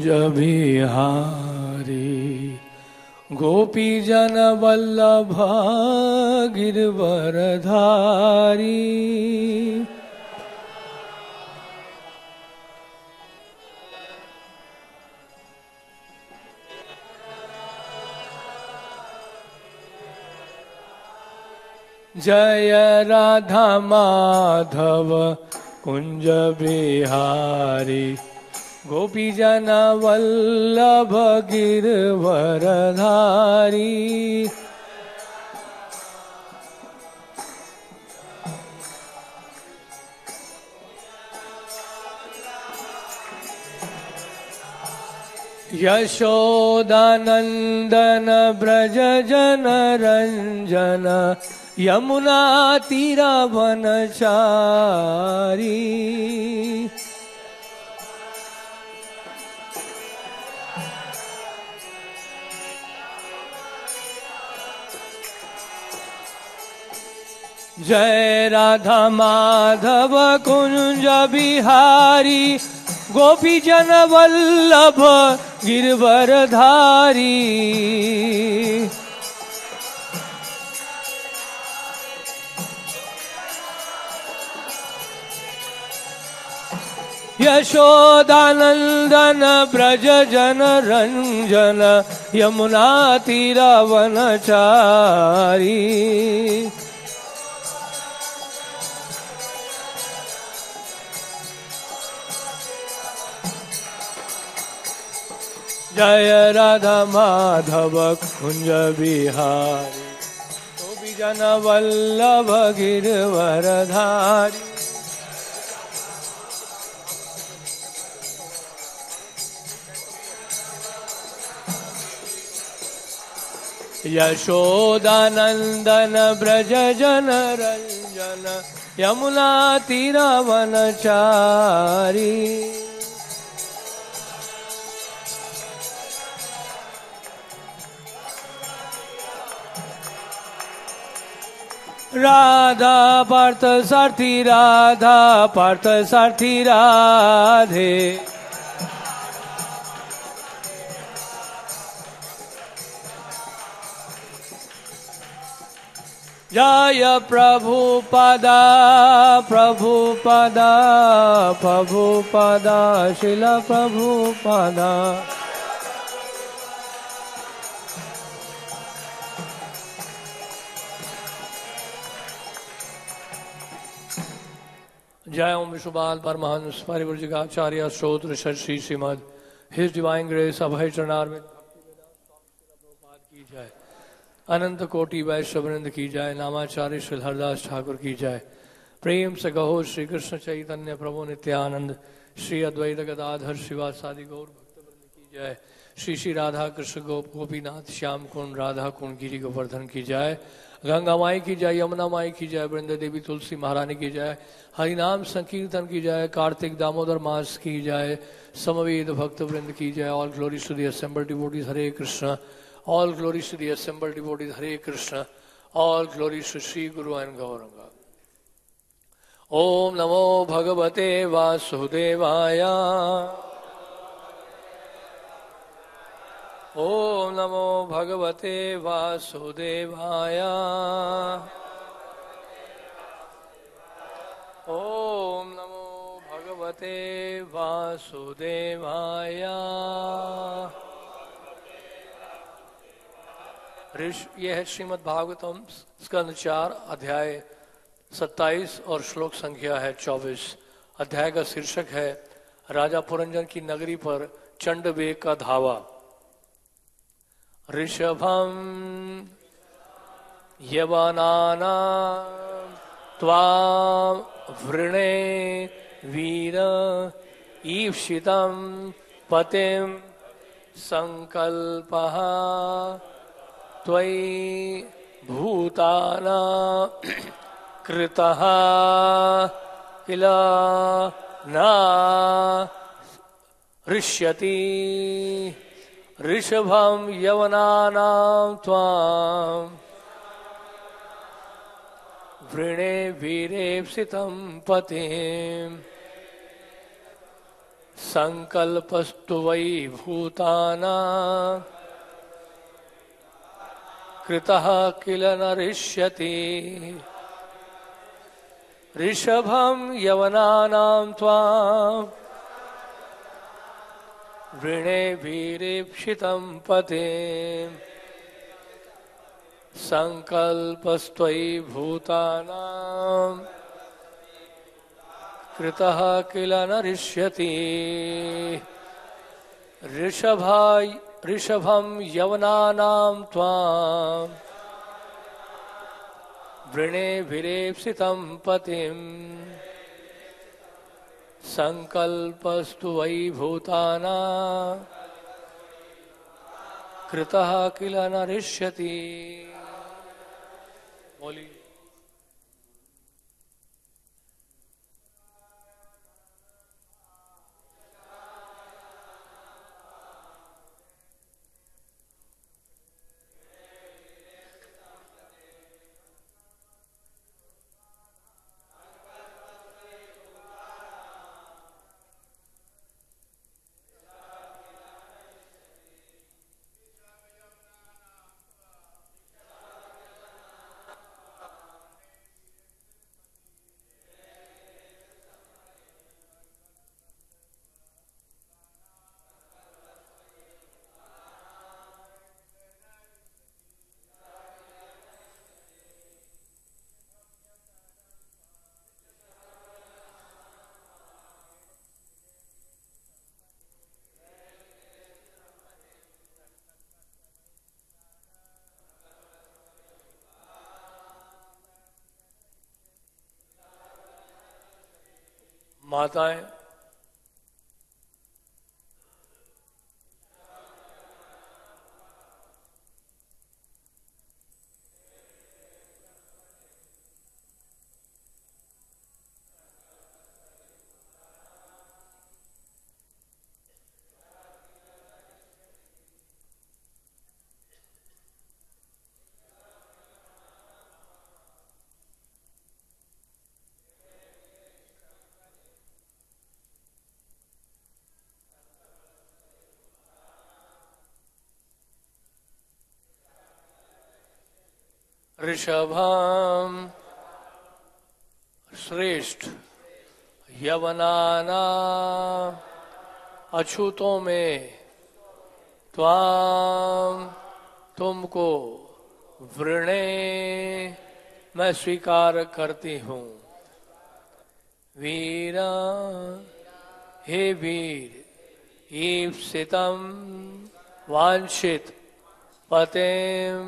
कुंज बिहारी गोपी जन वल्लभ गिरवरधारी। जय राधा माधव कुंज बिहारी गोपी जन वल्लभ गिरवरधारी। यशोदानंदन ब्रज जन रंजन यमुना तीरावनचारी। जय राधा माधव कुंज बिहारी गोपी जन वल्लभ गिरवरधारी। यशोदानंदन ब्रज जन रंजन यमुना तीरावनचारी। जय राधा माधव कुंज बिहारी गोपी जन वल्लभ गिरवरधारी। यशोदानंदन ब्रज जन रंजन यमुना तीरावनचारी। राधा पार्थ सारथी राधा पार्थ सारथी राधे। जय प्रभुपादा प्रभुपादा प्रभुपादा शिल प्रभुपादा। जय ओम विश्वपाल परमहंस परिव्रजकाचार्य श्रोत्र Shri Srimad his divine grace Abhay Charanaravinda की जय। अनंत कोटि वैष्णववृंद की जय। नामाचार्य श्री हरदास ठाकुर की जय। प्रेम से कहो श्री कृष्ण चैतन्य प्रभु नित्यानंद श्री अद्वैत गदाधर शिवासादि गौर भक्तवृंद की जय। श्री श्री राधा कृष्ण गोपीनाथ श्याम कुंड राधा कुंड गिरी गोवर्धन की जय। गंगा माई की जय, यमुना माई की जय, वृंद देवी तुलसी महारानी की जय, हरिनाम संकीर्तन की जय, कार्तिक दामोदर मास की जय, समवेद भक्त वृंद की जय। All glory to the assembled devotees Hare Krishna. All glories to the assembled devotees, Hare Krishna. All glories to Sri Guru and Gauranga. Om Namo Bhagavate Vasudevaya. Om Namo Bhagavate Vasudevaya. Om Namo Bhagavate Vasudevaya. यह है श्रीमद् भागवतम स्कंद 4 अध्याय 27 और श्लोक संख्या है 24। अध्याय का शीर्षक है राजा पुरंजन की नगरी पर चंडवेग का धावा। ऋषभम यवनाना त्वां वृणे वीर ईप्सितं पतिं संकल्पः त्वयि भूताना कृतः किल न ऋष्यति। ऋषभं यवनानां त्वां वृणे वीरेप्सितं पतिं संकल्पस्तु वै भूतानां कृतः किल नरिष्यति ऋषभं यवनानां त्वां वृणेभिरीप्सितं पतिम् संकल्पस्त्वयि भूतानां कृतः किल नरिष्यति ऋषभं यवनानां त्वां वृणेभिरीप्सितं पतिम् संकल्पस्तु वै भूतानां कृतः किल नरिष्यति। बोली माताएं ऋषभं श्रेष्ठ यवनानां अछूतों में त्वां तुमको वृणे मैं स्वीकार करती हूँ वीरा हे वीर ईप्सितं वांछित पतिं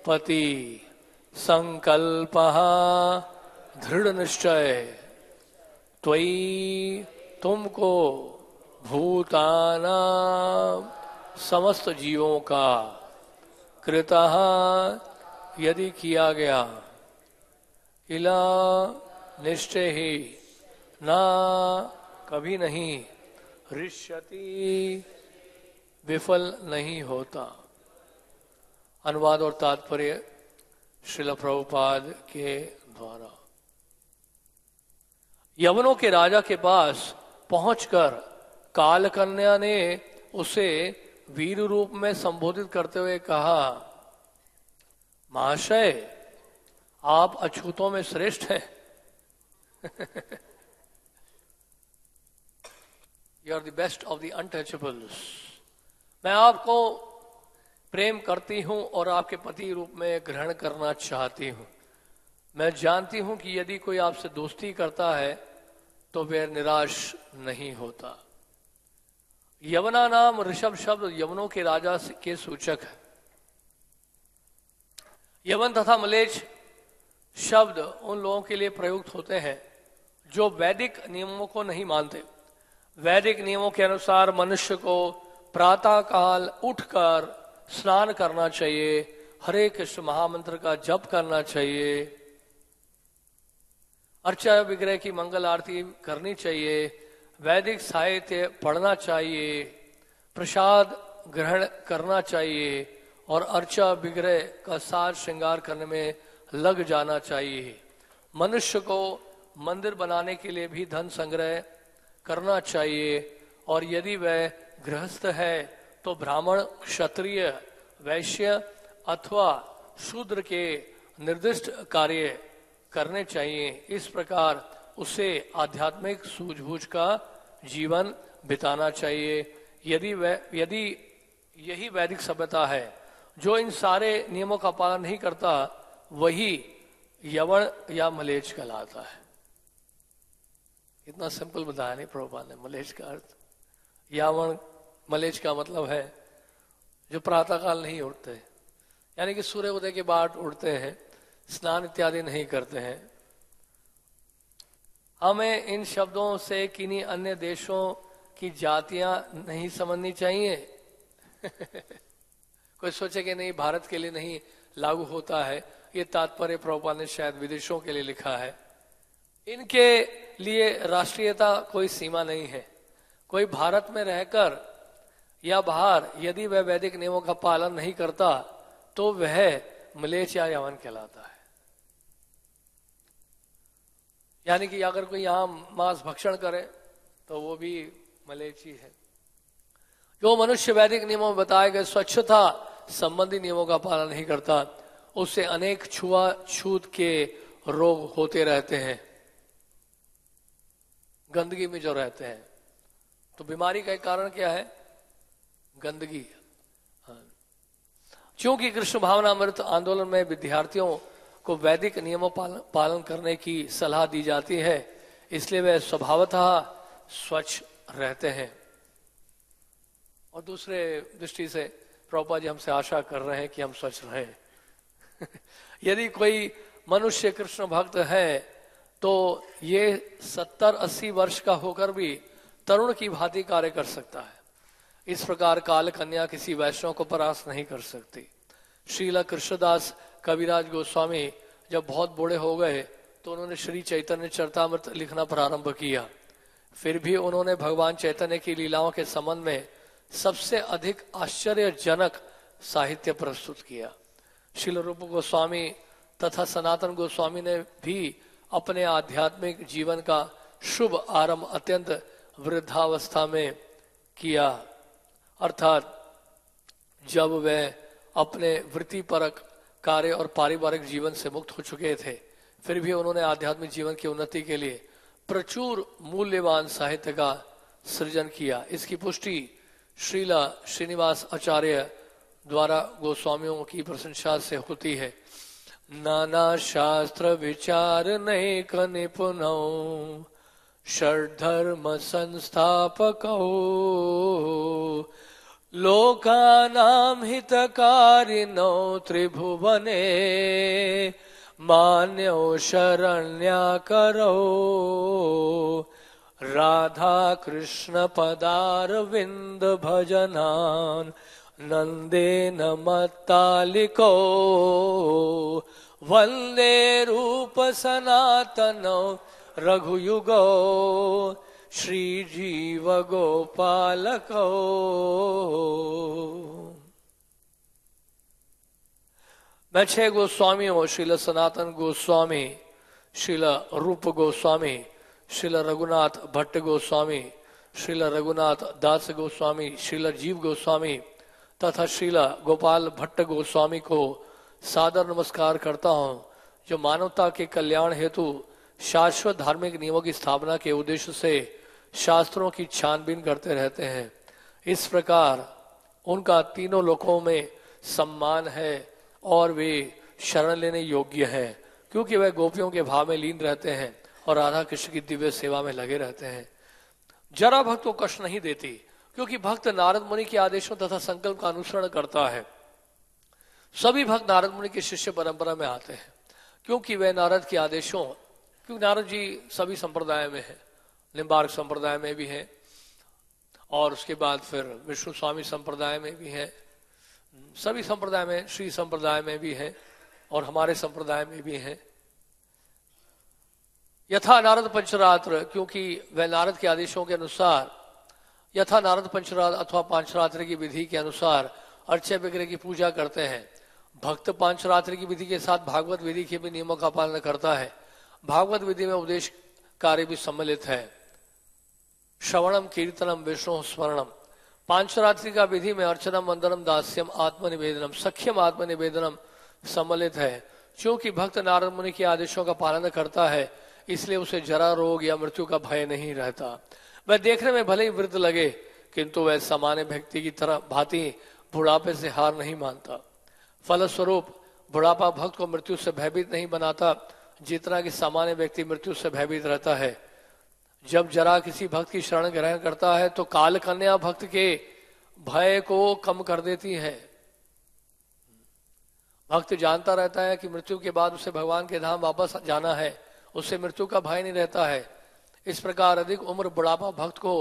पति संकल्पः दृढ़ निश्चय त्वयि तुमको भूतानां समस्त जीवों का कृतः यदि किया गया इला निश्चय ही ना कभी नहीं ऋष्यति विफल नहीं होता। अनुवाद और तात्पर्य श्रील प्रभुपाद के द्वारा। यवनों के राजा के पास पहुंचकर कालकन्या ने उसे वीर रूप में संबोधित करते हुए कहा, महाशय आप अछूतों में श्रेष्ठ हैं। You are the best of the untouchables. मैं आपको प्रेम करती हूं और आपके पति रूप में ग्रहण करना चाहती हूं। मैं जानती हूं कि यदि कोई आपसे दोस्ती करता है तो वह निराश नहीं होता। यवना नाम ऋषभ शब्द यवनों के राजा के सूचक है। यवन तथा मलेच्छ शब्द उन लोगों के लिए प्रयुक्त होते हैं जो वैदिक नियमों को नहीं मानते। वैदिक नियमों के अनुसार मनुष्य को प्रातः काल उठकर स्नान करना चाहिए, हरे कृष्ण महामंत्र का जप करना चाहिए, अर्चा विग्रह की मंगल आरती करनी चाहिए, वैदिक साहित्य पढ़ना चाहिए, प्रसाद ग्रहण करना चाहिए और अर्चा विग्रह का साज श्रृंगार करने में लग जाना चाहिए। मनुष्य को मंदिर बनाने के लिए भी धन संग्रह करना चाहिए और यदि वह गृहस्थ है तो ब्राह्मण, क्षत्रिय, वैश्य अथवा शूद्र के निर्दिष्ट कार्य करने चाहिए। इस प्रकार उसे आध्यात्मिक सूझबूझ का जीवन बिताना चाहिए। यदि यही वैदिक सभ्यता है, जो इन सारे नियमों का पालन नहीं करता वही यवन या मलेच्छ कहलाता है। इतना सिंपल बताया नहीं प्रभुपाद ने मलेच्छ का अर्थ। यवन मलेच्छ का मतलब है जो प्रातःकाल नहीं उठते, यानी कि सूर्य उदय के बाद उठते हैं, स्नान इत्यादि नहीं करते हैं। हमें इन शब्दों से किन्हीं अन्य देशों की जातियां नहीं समझनी चाहिए। कोई सोचे कि नहीं भारत के लिए नहीं लागू होता है, ये तात्पर्य प्रभुपाद ने शायद विदेशों के लिए लिखा है। इनके लिए राष्ट्रीयता कोई सीमा नहीं है। कोई भारत में रहकर या बाहर यदि वह वैदिक नियमों का पालन नहीं करता तो वह मलेच्छ या यवन कहलाता है। यानी कि अगर कोई यहां मांस भक्षण करे तो वो भी मलेच्छ ही है। जो मनुष्य वैदिक नियमों में बताए गए स्वच्छता संबंधी नियमों का पालन नहीं करता, उससे अनेक छुआछूत के रोग होते रहते हैं। गंदगी में जो रहते हैं, तो बीमारी का एक कारण क्या है? गंदगी। क्योंकि कृष्ण भावनामृत आंदोलन में विद्यार्थियों को वैदिक नियमों पालन करने की सलाह दी जाती है, इसलिए वे स्वभावतः स्वच्छ रहते हैं। और दूसरे दृष्टि से प्रभुपाद जी हमसे आशा कर रहे हैं कि हम स्वच्छ रहें। यदि कोई मनुष्य कृष्ण भक्त है तो ये 70-80 वर्ष का होकर भी तरुण की भांति कार्य कर सकता है। इस प्रकार काल कन्या किसी वैष्णव को परास्त नहीं कर सकती। श्रील कृष्णदास कविराज गोस्वामी जब बहुत बूढ़े हो गए तो उन्होंने श्री चैतन्य चरितामृत लिखना प्रारंभ किया। फिर भी उन्होंने भगवान चैतन्य की लीलाओं के संबंध में सबसे अधिक आश्चर्यजनक साहित्य प्रस्तुत किया। श्रील रूप गोस्वामी तथा सनातन गोस्वामी ने भी अपने आध्यात्मिक जीवन का शुभ आरंभ अत्यंत वृद्धावस्था में किया, अर्थात जब वे अपने वृत्तिपरक कार्य और पारिवारिक जीवन से मुक्त हो चुके थे। फिर भी उन्होंने आध्यात्मिक जीवन की उन्नति के लिए प्रचुर मूल्यवान साहित्य का सृजन किया। इसकी पुष्टि श्रीला श्रीनिवास आचार्य द्वारा गोस्वामियों की प्रशंसा से होती है। नाना शास्त्र विचार नैक निपुणौ षड्धर्म संस्थापकौ लोकानां हितकारिणौ त्रिभुवने मान्यौ शरण्याकरौ राधा कृष्ण पदारविंद भजनान् नंदेन मत्तालिको वंदे रूप सनातनो रघुयुगो श्री जीव गोपालको। मैं 6 गोस्वामी हूं, श्रील सनातन गोस्वामी, श्रील रूप गोस्वामी, श्रील रघुनाथ भट्ट गोस्वामी, श्रील रघुनाथ दास गोस्वामी, श्रील जीव गोस्वामी तथा श्रील गोपाल भट्ट गोस्वामी को सादर नमस्कार करता हूं, जो मानवता के कल्याण हेतु शाश्वत धार्मिक नियमों की स्थापना के उद्देश्य से शास्त्रों की छानबीन करते रहते हैं। इस प्रकार उनका तीनों लोकों में सम्मान है और वे शरण लेने योग्य हैं, क्योंकि वे गोपियों के भाव में लीन रहते हैं और राधा कृष्ण की दिव्य सेवा में लगे रहते हैं। जरा भक्त को कष्ट नहीं देती, क्योंकि भक्त नारद मुनि के आदेशों तथा संकल्प का अनुसरण करता है। सभी भक्त नारद मुनि की शिष्य परंपरा में आते हैं, क्योंकि वे नारद के आदेशों, क्योंकि नारद जी सभी संप्रदाय में है, निम्बार्क संप्रदाय में भी है और उसके बाद फिर विष्णु स्वामी संप्रदाय में भी है, सभी संप्रदाय में, श्री संप्रदाय में भी है और हमारे संप्रदाय में भी है। यथा नारद पंचरात्र, क्योंकि वह नारद के आदेशों के अनुसार, यथा नारद पंचरात्र अथवा पांचरात्र की विधि के अनुसार अर्चय विग्रह की पूजा करते हैं। भक्त पांचरात्र की विधि के साथ भागवत विधि के भी नियमों का पालन करता है। भागवत विधि में उपदेश कार्य भी सम्मिलित है। श्रवणम कीर्तनम विष्णु स्मरणम। पांचरात्रि का विधि में अर्चनम वंदनम दास्यम आत्मनिवेदनम सख्यम आत्मनिवेदनम सम्मिलित है। क्योंकि भक्त नारद मुनि के आदेशों का पालन करता है इसलिए उसे जरा रोग या मृत्यु का भय नहीं रहता। वह देखने में भले ही वृद्ध लगे किंतु वह सामान्य व्यक्ति की तरह भांति बुढ़ापे से हार नहीं मानता। फलस्वरूप बुढ़ापा भक्त को मृत्यु से भयभीत नहीं बनाता जितना कि सामान्य व्यक्ति मृत्यु से भयभीत रहता है। जब जरा किसी भक्त की शरण ग्रहण करता है तो काल कन्या भक्त के भय को कम कर देती है। भक्त जानता रहता है कि मृत्यु के बाद उसे भगवान के धाम वापस जाना है, उससे मृत्यु का भय नहीं रहता है। इस प्रकार अधिक उम्र बुढ़ापा भक्त को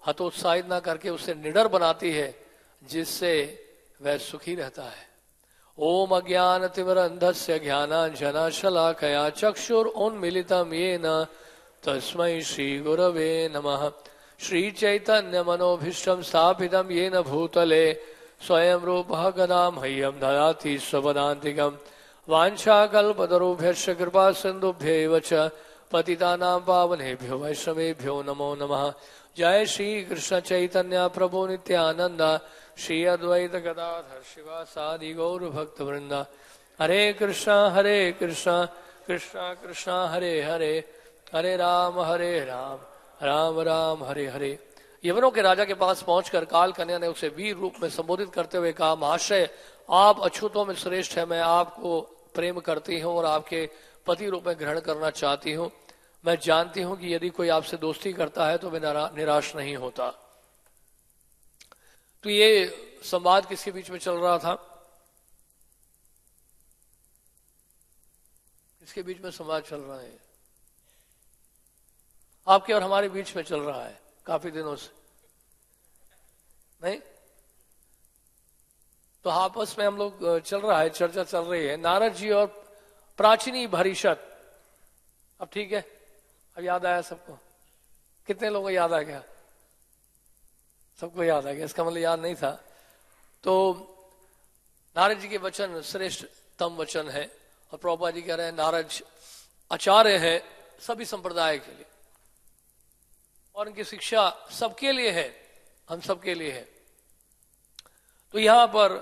हतोत्साहित न करके उसे निडर बनाती है जिससे वह सुखी रहता है। ओम अज्ञान तिमिरंधस्य ज्ञानांजन शलाकया चक्षुरुन्मीलितं येन तस्मै श्री गुरवे नमः। श्री चैतन्य मनोभीष्टं स्थापितं येन भूतले स्वयं रूपः गदा मह्यं ददाति स्वपदान्तिकं। वाञ्छाकल्पतरुभ्यश्च कृपा सिन्धुभ्यैव च पतितानां पावनेभ्यो वैष्णवेभ्यो नमो नमः। जय श्री कृष्ण चैतन्य प्रभु नित्यानंद श्री अद्वैत गदाधर शिवासादि गौर भक्त वृंद। हरे कृष्णा कृष्णा कृष्णा हरे हरे, हरे राम राम राम हरे हरे। यवनों के राजा के पास पहुंचकर काल कन्या ने उसे वीर रूप में संबोधित करते हुए कहा, महाशय आप अछूतों में श्रेष्ठ है, मैं आपको प्रेम करती हूँ और आपके पति रूप में ग्रहण करना चाहती हूँ। मैं जानती हूँ कि यदि कोई आपसे दोस्ती करता है तो मैं निराश नहीं होता। तो ये संवाद किसके बीच में चल रहा था? किसके बीच में संवाद चल रहा है? आपके और हमारे बीच में चल रहा है काफी दिनों से, नहीं? तो आपस में हम लोग चल रहा है, चर्चा चल रही है नारद जी और प्राचीनी भरिष्यत। अब ठीक है, अब याद आया सबको? कितने लोगों को याद आ गया? सबको याद आ गया, इसका मतलब याद नहीं था। तो नारद जी के वचन श्रेष्ठतम वचन है और प्रभुपाद जी कह रहे हैं नारद आचार्य है सभी संप्रदाय के लिए और उनकी शिक्षा सबके लिए है, हम सबके लिए है। तो यहां पर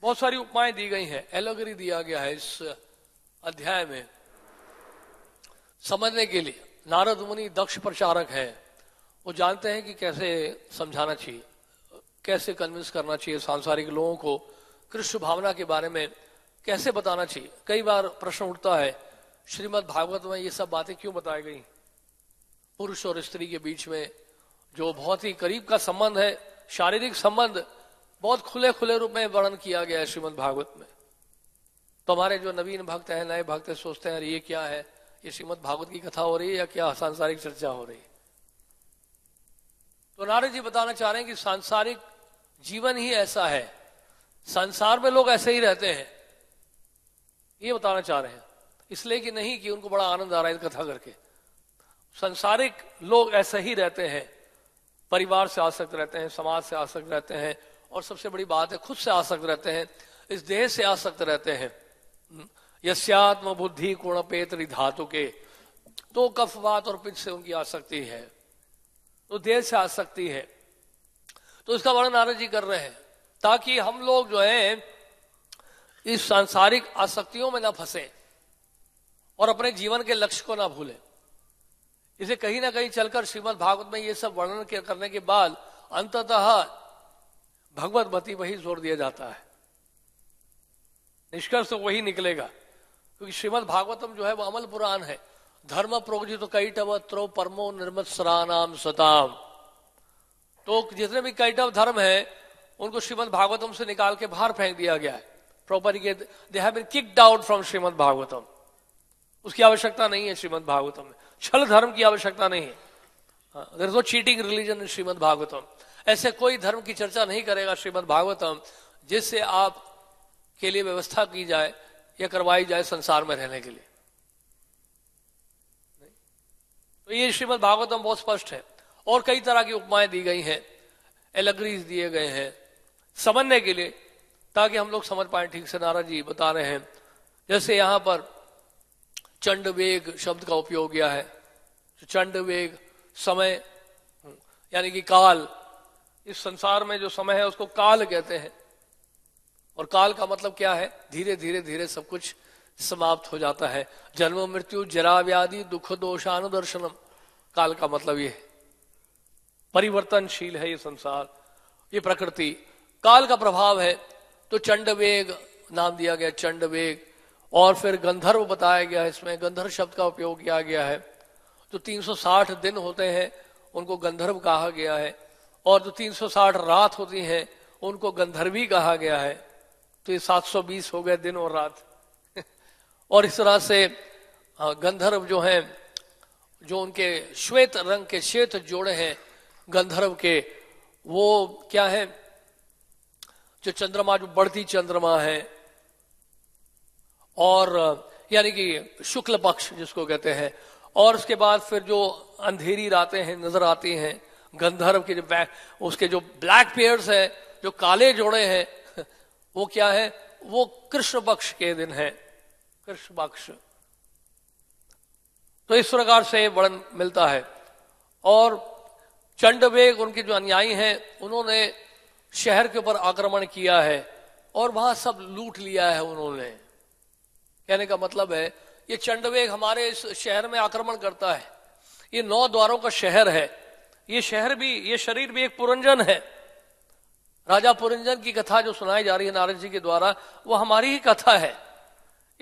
बहुत सारी उपमाएं दी गई हैं, एलोगरी दिया गया है इस अध्याय में समझने के लिए। नारद मुनि दक्ष प्रचारक हैं, वो जानते हैं कि कैसे समझाना चाहिए, कैसे कन्विंस करना चाहिए सांसारिक लोगों को, कृष्ण भावना के बारे में कैसे बताना चाहिए। कई बार प्रश्न उठता है श्रीमद् भागवत में ये सब बातें क्यों बताई गई? पुरुष और स्त्री के बीच में जो बहुत ही करीब का संबंध है, शारीरिक संबंध, बहुत खुले खुले रूप में वर्णन किया गया है श्रीमद् भागवत में। तो हमारे जो नवीन भक्त हैं, नए भक्त सोचते हैं ये क्या है, ये श्रीमद् भागवत की कथा हो रही है या क्या सांसारिक चर्चा हो रही है? तो नारद जी बताना चाह रहे हैं कि सांसारिक जीवन ही ऐसा है, संसार में लोग ऐसे ही रहते हैं, ये बताना चाह रहे हैं। इसलिए कि नहीं कि उनको बड़ा आनंद आ रहा है कथा करके, संसारिक लोग ऐसे ही रहते हैं, परिवार से आसक्त रहते हैं, समाज से आसक्त रहते हैं और सबसे बड़ी बात है खुद से आसक्त रहते हैं, इस देह से आसक्त रहते हैं। यस्यात्म बुद्धि कुणपेत धातु के, तो कफ वात और पित्त से उनकी आसक्ति है, तो देह से आसक्ति है। तो इसका वर्णन नारद जी कर रहे हैं ताकि हम लोग जो है इस सांसारिक आसक्तियों में ना फंसे और अपने जीवन के लक्ष्य को ना भूलें। इसे कहीं ना कहीं चलकर श्रीमद् भागवत में ये सब वर्णन करने के बाद अंततः भगवत मति वही जोर दिया जाता है, निष्कर्ष तो वही निकलेगा। क्योंकि श्रीमद् भागवतम जो है वो अमल पुराण है, धर्म प्रोजित कैटव त्रो परमो निर्मत्सरानाम सताम। तो जितने भी कैटव धर्म है उनको श्रीमद् भागवतम से निकाल के बाहर फेंक दिया गया है। Property they have been kicked out from Shrimad Bhagavatam. उसकी आवश्यकता नहीं है श्रीमद् भागवतम में, छल धर्म की आवश्यकता नहीं है। There is no cheating religion in Shrimad Bhagavatam. ऐसे कोई धर्म की चर्चा नहीं करेगा श्रीमद् भागवतम जिससे आप के लिए व्यवस्था की जाए या करवाई जाए संसार में रहने के लिए। तो ये श्रीमद् भागवतम बहुत स्पष्ट है और कई तरह की उपमाएं दी गई हैं, एलग्रीज दिए गए हैं समझने के लिए, ताकि हम लोग समझ पाए ठीक से। नारद जी बता रहे हैं जैसे यहां पर चंड वेग शब्द का उपयोग किया है। चंड वेग समय यानी कि काल, इस संसार में जो समय है उसको काल कहते हैं। और काल का मतलब क्या है? धीरे धीरे धीरे सब कुछ समाप्त हो जाता है। जन्म मृत्यु जरा व्याधि दुख दोषानुदर्शनम, काल का मतलब ये है। परिवर्तनशील है ये संसार, ये प्रकृति, काल का प्रभाव है। तो चंडवेग नाम दिया गया, चंडवेग। और फिर गंधर्व बताया गया है, इसमें गंधर्व शब्द का उपयोग किया गया है। जो 360 दिन होते हैं उनको गंधर्व कहा गया है, और जो 360 रात होती हैं उनको गंधर्वी कहा गया है। तो ये 720 हो गए दिन और रात। और इस तरह से गंधर्व जो हैं, जो उनके श्वेत रंग के श्वेत जोड़े हैं गंधर्व के, वो क्या है? जो चंद्रमा, जो बढ़ती चंद्रमा है, और यानी कि शुक्ल पक्ष जिसको कहते हैं। और उसके बाद फिर जो अंधेरी रातें हैं नजर आती हैं गंधर्व के, जो उसके जो ब्लैक पेयर्स हैं, जो काले जोड़े हैं, वो क्या है? वो कृष्ण पक्ष के दिन है, कृष्ण पक्ष। तो इस प्रकार से वर्णन मिलता है। और चंडवेग, उनके जो अनुयायी हैं, उन्होंने शहर के ऊपर आक्रमण किया है और वहां सब लूट लिया है उन्होंने। कहने का मतलब है ये चंडवेग हमारे इस शहर में आक्रमण करता है। ये 9 द्वारों का शहर है। ये शहर भी, ये शरीर भी एक पुरंजन है। राजा पुरंजन की कथा जो सुनाई जा रही है नारद जी के द्वारा, वो हमारी ही कथा है।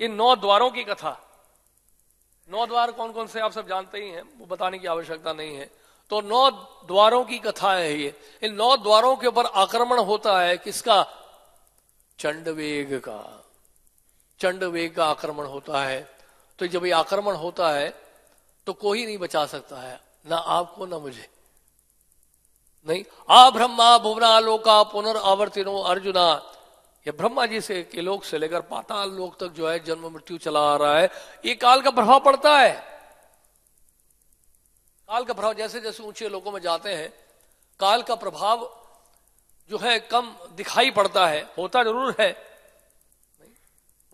इन 9 द्वारों की कथा। 9 द्वार कौन कौन से आप सब जानते ही हैं, वो बताने की आवश्यकता नहीं है। तो 9 द्वारों की कथा है ये। इन 9 द्वारों के ऊपर आक्रमण होता है, किसका? चंडवेग का। चंडवेग का आक्रमण होता है। तो जब ये आक्रमण होता है तो कोई नहीं बचा सकता है, ना आपको ना मुझे। नहीं, आ ब्रह्मा भुवना लोका पुनर्आवर्तिनो अर्जुना। ये ब्रह्मा जी से के लोक से लेकर पाताल लोक तक जो है जन्म मृत्यु चला आ रहा है। ये काल का प्रभाव पड़ता है। काल का प्रभाव, जैसे जैसे ऊंचे लोकों में जाते हैं काल का प्रभाव जो है कम दिखाई पड़ता है। होता जरूर है,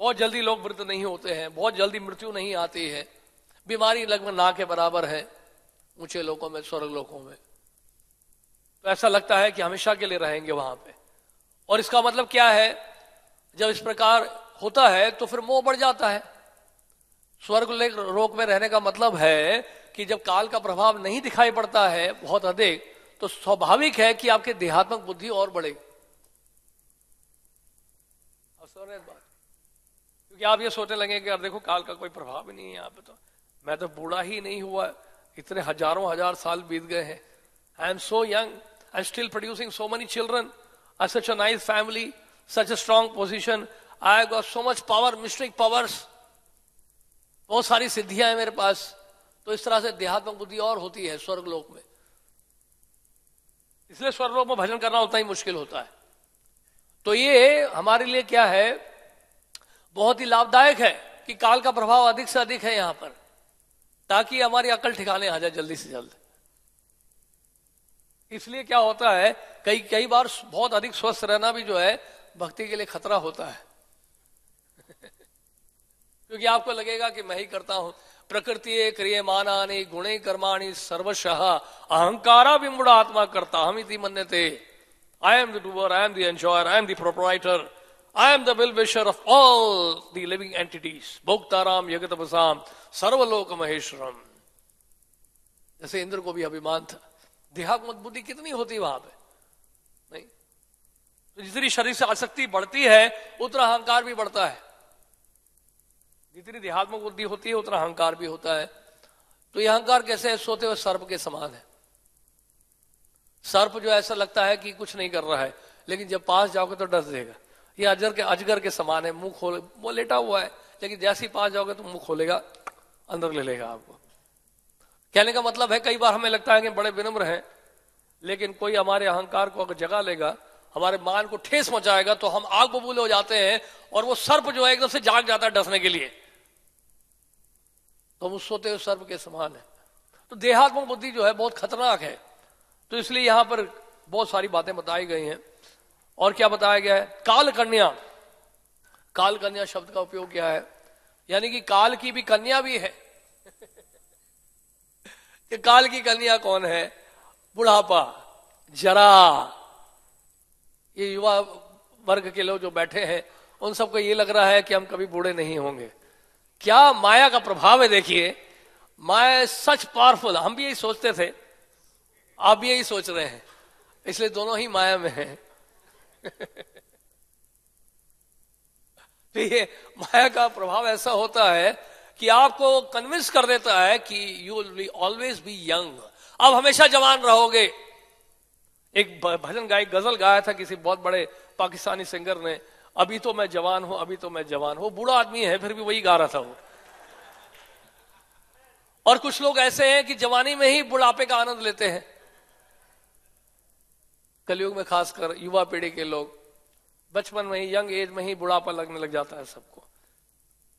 बहुत जल्दी लोग मृत नहीं होते हैं, बहुत जल्दी मृत्यु नहीं आती है। बीमारी लगभग ना के बराबर है ऊंचे लोकों में, स्वर्ग लोकों में। तो ऐसा लगता है कि हमेशा के लिए रहेंगे वहां पे। और इसका मतलब क्या है? जब इस प्रकार होता है तो फिर मोह बढ़ जाता है। स्वर्ग लोक में रहने का मतलब है कि जब काल का प्रभाव नहीं दिखाई पड़ता है बहुत अधिक, तो स्वाभाविक है कि आपके देहात्मक बुद्धि और बढ़ेगी। क्योंकि आप ये सोचने लगे कि यार देखो काल का कोई प्रभाव ही नहीं है यहाँ पे, तो मैं तो बूढ़ा ही नहीं हुआ, इतने हजारों हजार साल बीत गए हैं। I am so young, I am still producing so many children, I such a nice family, such a strong position, I got so much power, mistake powers, बहुत सारी सिद्धियां हैं मेरे पास। तो इस तरह से देहात्मक बुद्धि और होती है स्वर्गलोक में। इसलिए स्वर्गलोक में भजन करना उतना ही मुश्किल होता है। तो ये हमारे लिए क्या है? बहुत ही लाभदायक है कि काल का प्रभाव अधिक से अधिक है यहां पर, ताकि हमारी अकल ठिकाने आ जाए जल्दी से जल्द। इसलिए क्या होता है, कई बार बहुत अधिक स्वस्थ रहना भी जो है भक्ति के लिए खतरा होता है। क्योंकि आपको लगेगा कि मैं ही करता हूं। प्रकृति क्रियमाणानि गुणे कर्माणि सर्वशः अहंकारा विमूढ़ आत्मा करता हम इति मन्यते। I am the doer, I am the enjoyer, I am the proprietor, I am the well-wisher of all the living entities. Bhoktaram Yagatapasam Sarvaloka Maheshwaram. जैसे इंद्र को भी अभिमान था। देहात्मक बुद्धि कितनी होती वहां पे? नहीं, तो जितनी शरीर से आसक्ति बढ़ती है उतना अहंकार भी बढ़ता है। जितनी देहात्मक बुद्धि होती है उतना अहंकार भी होता है। तो यह अहंकार कैसे है? सोते हुए सर्प के समान है। सर्प जो ऐसा लगता है कि कुछ नहीं कर रहा है, लेकिन जब पास जाओगे तो डर देगा। ये अजगर के समान है, मुंह खोल, वो लेटा हुआ है, लेकिन जैसे ही पास जाओगे तो मुंह खोलेगा, अंदर ले लेगा आपको। कहने का मतलब है कई बार हमें लगता है कि बड़े विनम्र हैं, लेकिन कोई हमारे अहंकार को अगर जगा लेगा, हमारे मान को ठेस मचाएगा, तो हम आग बबूले हो जाते हैं। और वो सर्प जो है एकदम से जाग जाता है डसने के लिए। तो हम सोते हुए सर्प के समान है। तो देहात्मक बुद्धि जो है बहुत खतरनाक है। तो इसलिए यहां पर बहुत सारी बातें बताई गई हैं। और क्या बताया गया है? काल कन्या। काल कन्या शब्द का उपयोग किया है, यानी कि काल की भी कन्या भी है। कि काल की कन्या कौन है? बुढ़ापा, जरा। ये युवा वर्ग के लोग जो बैठे हैं उन सबको ये लग रहा है कि हम कभी बूढ़े नहीं होंगे। क्या माया का प्रभाव है। देखिए, माया सच पावरफुल। हम भी यही सोचते थे, आप भी यही सोच रहे हैं, इसलिए दोनों ही माया में हैं। तो ये माया का प्रभाव ऐसा होता है कि आपको कन्विंस कर देता है कि you will always be young, आप हमेशा जवान रहोगे। एक भजन गाय गजल गाया था किसी बहुत बड़े पाकिस्तानी सिंगर ने, अभी तो मैं जवान हूं, अभी तो मैं जवान हूं। बूढ़ा आदमी है फिर भी वही गा रहा था वो। और कुछ लोग ऐसे हैं कि जवानी में ही बुढ़ापे का आनंद लेते हैं। कलयुग में खासकर युवा पीढ़ी के लोग बचपन में ही, यंग एज में ही बुढ़ापा लगने लग जाता है सबको।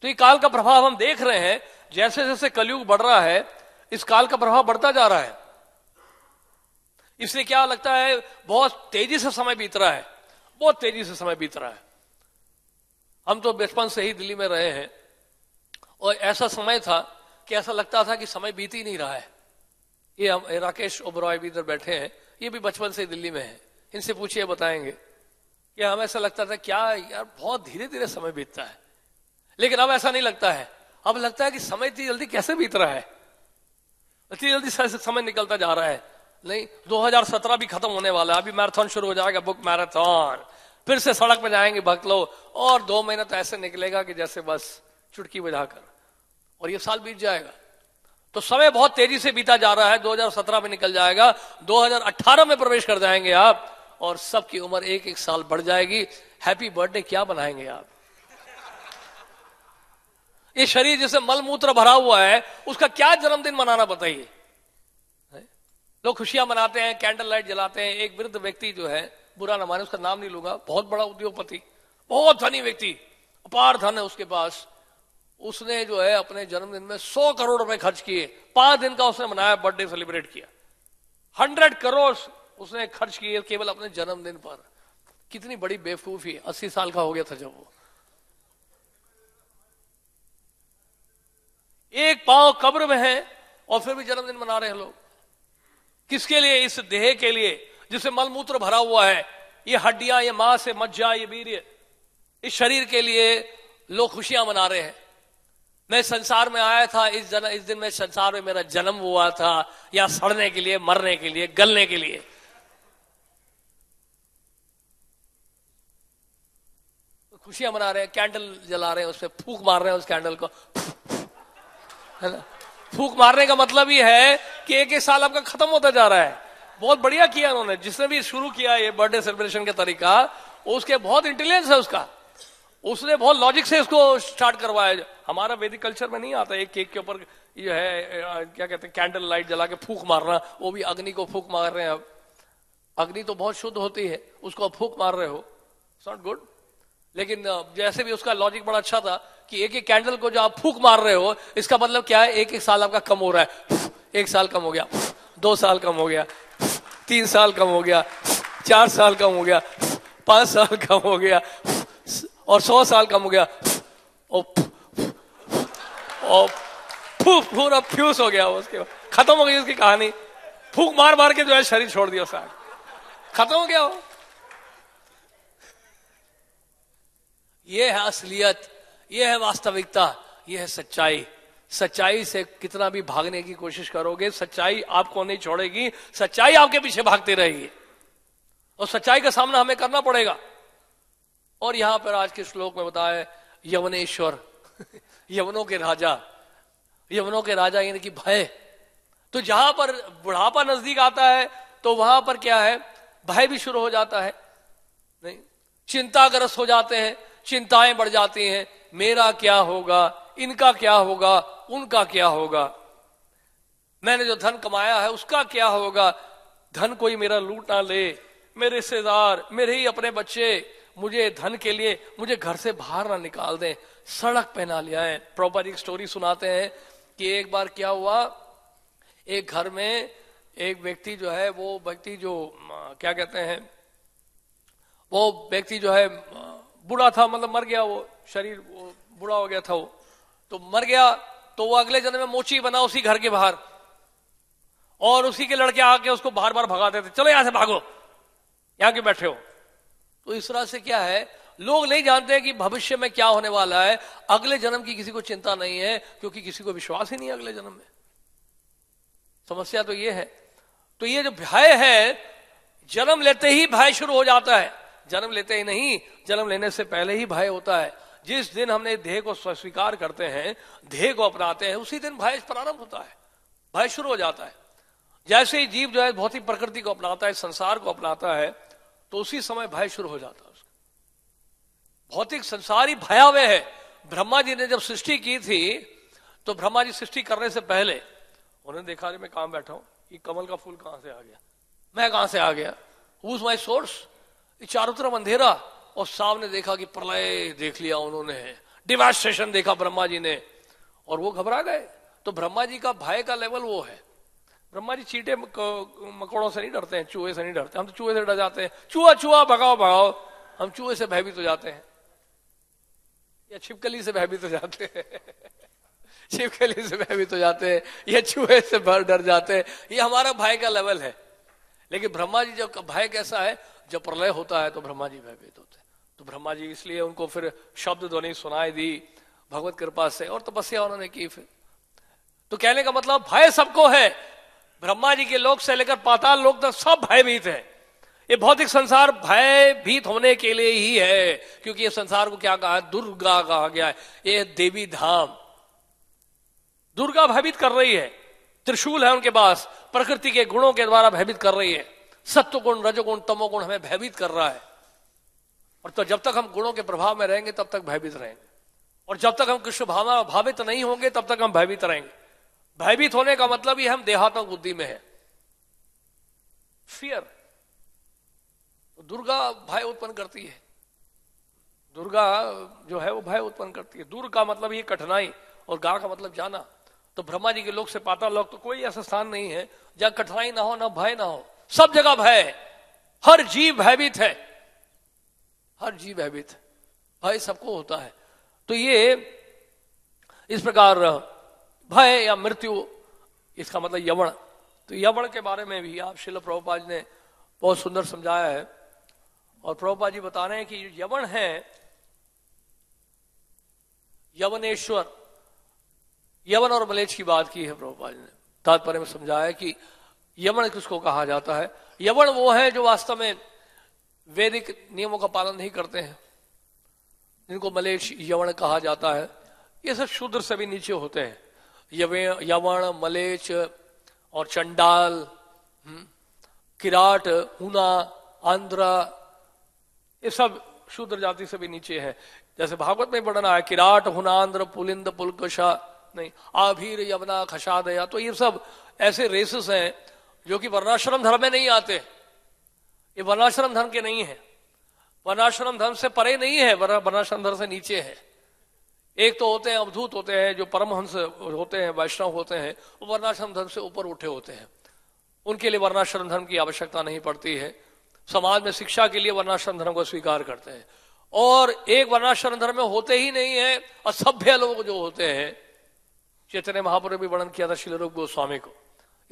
तो ये काल का प्रभाव हम देख रहे हैं। जैसे जैसे कलयुग बढ़ रहा है, इस काल का प्रभाव बढ़ता जा रहा है। इसलिए क्या लगता है, बहुत तेजी से समय बीत रहा है, बहुत तेजी से समय बीत रहा है। हम तो बचपन से ही दिल्ली में रहे हैं और ऐसा समय था कि ऐसा लगता था कि समय बीत ही नहीं रहा है। ये हम राकेश ओबरॉय भी इधर बैठे हैं, ये भी बचपन से दिल्ली में है। इनसे पूछिए, बताएंगे कि हमें ऐसा लगता था क्या यार बहुत धीरे धीरे समय बीतता है। लेकिन अब ऐसा नहीं लगता है। अब लगता है कि समय इतनी जल्दी कैसे बीत रहा है, इतनी जल्दी समय निकलता जा रहा है। नहीं, 2017 भी खत्म होने वाला है, अभी मैराथन शुरू हो जाएगा, बुक मैराथन। फिर से सड़क पे जाएंगे भक्त लोग, और 2 महीना तो ऐसे निकलेगा कि जैसे बस चुटकी बजाकर, और ये साल बीत जाएगा। तो समय बहुत तेजी से बीता जा रहा है। 2017 में निकल जाएगा, 2018 में प्रवेश कर जाएंगे आप, और सबकी उम्र 1-1 साल बढ़ जाएगी। हैप्पी बर्थडे क्या बनाएंगे आप? ये शरीर जिसे मलमूत्र भरा हुआ है, उसका क्या जन्मदिन मनाना बताइए। लोग खुशियां मनाते हैं, कैंडल लाइट जलाते हैं। एक वृद्ध व्यक्ति जो है, बुरा ना माने, उसका नाम नहीं लूंगा, बहुत बड़ा उद्योगपति, बहुत धनी व्यक्ति, अपार धन है उसके पास। उसने जो है अपने जन्मदिन में 100 करोड़ रुपए खर्च किए। 5 दिन का उसने मनाया, बर्थडे सेलिब्रेट किया। 100 करोड़ उसने खर्च किए केवल अपने जन्मदिन पर। कितनी बड़ी बेवकूफी। 80 साल का हो गया था जब वो। एक पांव कब्र में है और फिर भी जन्मदिन मना रहे हैं लोग। किसके लिए? इस देह के लिए जिसे मलमूत्र भरा हुआ है। ये हड्डियां, ये मांस, ये मज्जा, ये वीर्य, इस शरीर के लिए लोग खुशियां मना रहे हैं। मैं संसार में आया था, इस दिन में संसार में मेरा जन्म हुआ था, या सड़ने के लिए, मरने के लिए, गलने के लिए। खुशियां मना रहे हैं, कैंडल जला रहे हैं, उस पर फूंक मार रहे हैं उस कैंडल को, है ना। फूंक मारने का मतलब ही है कि 1-1 साल आपका खत्म होता जा रहा है। बहुत बढ़िया किया उन्होंने, जिसने भी शुरू किया ये बर्थडे सेलिब्रेशन का तरीका, उसके बहुत इंटेलिजेंस है उसका। उसने बहुत लॉजिक से इसको स्टार्ट करवाया। हमारा वैदिक कल्चर में नहीं आता एक केक के ऊपर ये है, क्या कहते हैं, कैंडल लाइट जला के फूंक मारना, वो भी अग्नि को फूंक मार रहे हैं। अब अग्नि तो बहुत शुद्ध होती है, उसको फूंक मार रहे हो, इट्स नॉट गुड। लेकिन जैसे भी उसका लॉजिक बड़ा अच्छा था कि 1-1 कैंडल को जो आप फूंक मार रहे हो, इसका मतलब क्या है, 1-1 साल आपका कम हो रहा है। 1 साल कम हो गया, 2 साल कम हो गया, 3 साल कम हो गया, 4 साल कम हो गया, 5 साल कम हो गया, और 100 साल कम हो गया, और पूरा फ्यूज हो गया। उसके बाद खत्म हो गई उसकी कहानी। फूंक मार मार के जो है शरीर छोड़ दिया, साहब खत्म हो गया वो। ये है असलियत, ये है वास्तविकता, ये है सच्चाई। सच्चाई से कितना भी भागने की कोशिश करोगे, सच्चाई आपको नहीं छोड़ेगी, सच्चाई आपके पीछे भागती रहेगी, और सच्चाई का सामना हमें करना पड़ेगा। और यहां पर आज के श्लोक में बताया यवनेश्वर, यवनों के राजा, यवनों के राजा यानी कि भय। तो जहां पर बुढ़ापा नजदीक आता है तो वहां पर क्या है, भय भी शुरू हो जाता है। नहीं, चिंताग्रस्त हो जाते हैं, चिंताएं बढ़ जाती हैं। मेरा क्या होगा, इनका क्या होगा, उनका क्या होगा, मैंने जो धन कमाया है उसका क्या होगा, धन कोई मेरा लूट ना ले, मेरे रिश्तेदार, मेरे ही अपने बच्चे मुझे धन के लिए मुझे घर से बाहर ना निकाल दें, सड़क पे ना ले आए। प्रॉपर एक स्टोरी सुनाते हैं कि एक बार क्या हुआ, एक घर में एक व्यक्ति जो है, वो व्यक्ति जो क्या कहते हैं, वो व्यक्ति जो है बूढ़ा था, मतलब मर गया, वो शरीर वो बूढ़ा हो गया था, वो तो मर गया। तो वो अगले जन्म में मोची बना उसी घर के बाहर। और उसी के लड़के आके उसको बार बार भगा देते, चलो यहां से भागो, यहां क्यों बैठे हो। तो इस तरह से क्या है, लोग नहीं जानते कि भविष्य में क्या होने वाला है। अगले जन्म की किसी को चिंता नहीं है, क्योंकि किसी को विश्वास ही नहीं है अगले जन्म में। समस्या तो ये है। तो ये जो भय है, जन्म लेते ही भय शुरू हो जाता है। जन्म लेते ही नहीं, जन्म लेने से पहले ही भय होता है। जिस दिन हमने देह को स्वीकार करते हैं, देह को अपनाते हैं, उसी दिन भय प्रारंभ होता है, भय शुरू हो जाता है। जैसे ही जीव जो है भौतिक प्रकृति को अपनाता है, संसार को अपनाता है, तो उसी समय भय शुरू हो जाता है उसका। भौतिक संसार ही भयावह है। ब्रह्मा जी ने जब सृष्टि की थी, तो ब्रह्मा जी सृष्टि करने से पहले उन्होंने देखा, मैं कहां बैठा हूं, ये कमल का फूल कहां से आ गया, मैं कहां से आ गया, हु इज माय सोर्स। चारों तरफ अंधेरा, और सामने देखा कि प्रलय देख लिया उन्होंने, डिवास्टेशन देखा ब्रह्मा जी ने, और वो घबरा गए। तो ब्रह्मा जी का भय का लेवल वो है। ब्रह्मा जी चींटे मकोड़ों से नहीं डरते हैं, चूहे से नहीं डरते। हम तो चूहे से डर जाते हैं, चूहा चूहा भगाओ भगाओ, हम चूहे से भयभीत हो जाते हैं, या छिपकली से भयभीत हो जाते हैं छिपकली से भयभीत हो जाते हैं, या चूहे से डर जाते हैं। ये हमारा भय का लेवल है। लेकिन ब्रह्मा जी जब भय कैसा है, जब प्रलय होता है तो ब्रह्मा जी भयभीत होते हैं। तो ब्रह्मा जी इसलिए उनको फिर शब्द ध्वनि सुनाई दी भगवत कृपा से, और तपस्या उन्होंने की फिर। तो कहने का मतलब भय सबको है। ब्रह्मा जी के लोक से लेकर पाताल लोक तक सब भयभीत है। ये भौतिक संसार भयभीत होने के लिए ही है, क्योंकि ये संसार को क्या कहा है, दुर्गा कहा गया है। ये देवी धाम, दुर्गा भयभीत कर रही है। त्रिशूल है उनके पास, प्रकृति के गुणों के द्वारा भयभीत कर रही है। सत्व गुण, रजोगुण, तमोगुण हमें भयभीत कर रहा है। और तो जब तक हम गुणों के प्रभाव में रहेंगे तब तक भयभीत रहेंगे, और जब तक हम कृष्ण भावना भावित नहीं होंगे तब तक हम भयभीत रहेंगे। भयभीत होने का मतलब ये हम देहात्मक बुद्धि में है, फियर। तो दुर्गा भय उत्पन्न करती है। दुर्गा जो है वो भय उत्पन्न करती है। दूर का मतलब ये कठिनाई, और गा का मतलब जाना। तो ब्रह्मा जी के लोक से पाताल लोक तो कोई ऐसा स्थान नहीं है जहां कठिनाई ना हो, ना भय ना हो। सब जगह भय है, हर जीव भयभीत है, हर जीव भयभीत है, भय सबको होता है। तो ये इस प्रकार भय या मृत्यु, इसका मतलब यवण। तो यवण के बारे में भी आप श्रील प्रभुपाद जी ने बहुत सुंदर समझाया है। और प्रभुपाद जी बता रहे हैं कि यवण है, यवनेश्वर, यवन और मलेच्छ की बात की है प्रभुपाद जी ने। तात्पर्य में समझाया कि यवण किसको कहा जाता है। यवण वो है जो वास्तव में वैदिक नियमों का पालन नहीं करते हैं, जिनको मलेच्छ यवण कहा जाता है। ये सब शूद्र से भी नीचे होते हैं। यवण, मलेच्छ और चंडाल, किराट, हुना, आंध्र, ये सब शूद्र जाति से भी नीचे है। जैसे भागवत में वर्णन आया, किराट, हुनांध्र, पुलिंद, पुलकशा, नहीं आभीर, यवना, खशादया। तो ये सब ऐसे रेसेस हैं जो कि वर्णाश्रम धर्म में नहीं आते। ये वर्णाश्रम धर्म के नहीं है, वर्णाश्रम धर्म से परे नहीं है, वर्णाश्रम धर्म से नीचे है। एक तो होते हैं अवधूत होते हैं, जो परमहंस होते हैं, वैष्णव होते हैं, वो वर्णाश्रम धर्म से ऊपर उठे होते हैं। उनके लिए वर्णाश्रम धर्म की आवश्यकता नहीं पड़ती है। समाज में शिक्षा के लिए वर्णाश्रम धर्म को स्वीकार करते हैं। और एक वर्णाश्रम धर्म में होते ही नहीं है असभ्य लोग जो होते हैं। चैतन्य महाप्रभु भी वर्णन किया था श्रील रूप गोस्वामी को।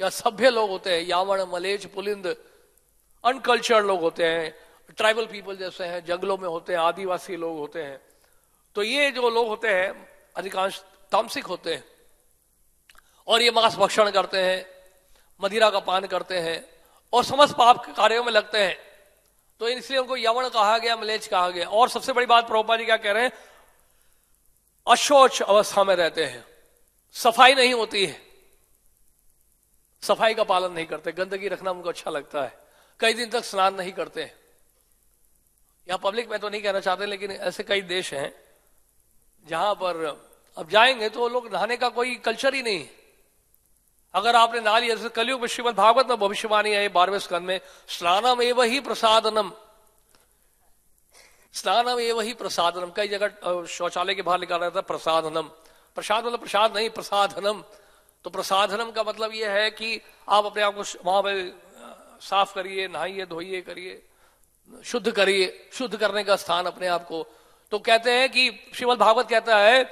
या सभ्य लोग होते हैं, यावण, मलेच्छ, पुलिंद, अनकल्चर्ड लोग होते हैं, ट्राइबल पीपल जैसे हैं, जंगलों में होते हैं, आदिवासी लोग होते हैं। तो ये जो लोग होते हैं अधिकांश तामसिक होते हैं, और ये मांस भक्षण करते हैं, मदिरा का पान करते हैं, और समस्त पाप कार्यों में लगते हैं। तो इसलिए उनको यवण कहा गया, मलेच्छ कहा गया। और सबसे बड़ी बात प्रभुपाद जी क्या कह रहे हैं, अशौच अवस्था में रहते हैं, सफाई नहीं होती है, सफाई का पालन नहीं करते, गंदगी रखना उनको अच्छा लगता है, कई दिन तक स्नान नहीं करते। यहां पब्लिक में तो नहीं कहना चाहते, लेकिन ऐसे कई देश हैं जहां पर अब जाएंगे तो लोग नहाने का कोई कल्चर ही नहीं है। अगर आपने नहा लिया, जैसे कलयुग में श्रीमद् भागवत में भविष्यवाणी है 12वें स्कंद में, स्नानम एव ही प्रसादनम, स्नानम एव ही प्रसादनम। कई जगह शौचालय के बाहर लिखा रहता है प्रसादनम। प्रसाद मतलब प्रसाद नहीं, प्रसादनम। तो प्रसादनम का मतलब यह है कि आप अपने आप को वहां पर साफ करिए, नहाइए, धोइए, करिए, शुद्ध करिए, शुद्ध करने का स्थान अपने आप को। तो कहते हैं कि श्रीमद् भागवत कहता है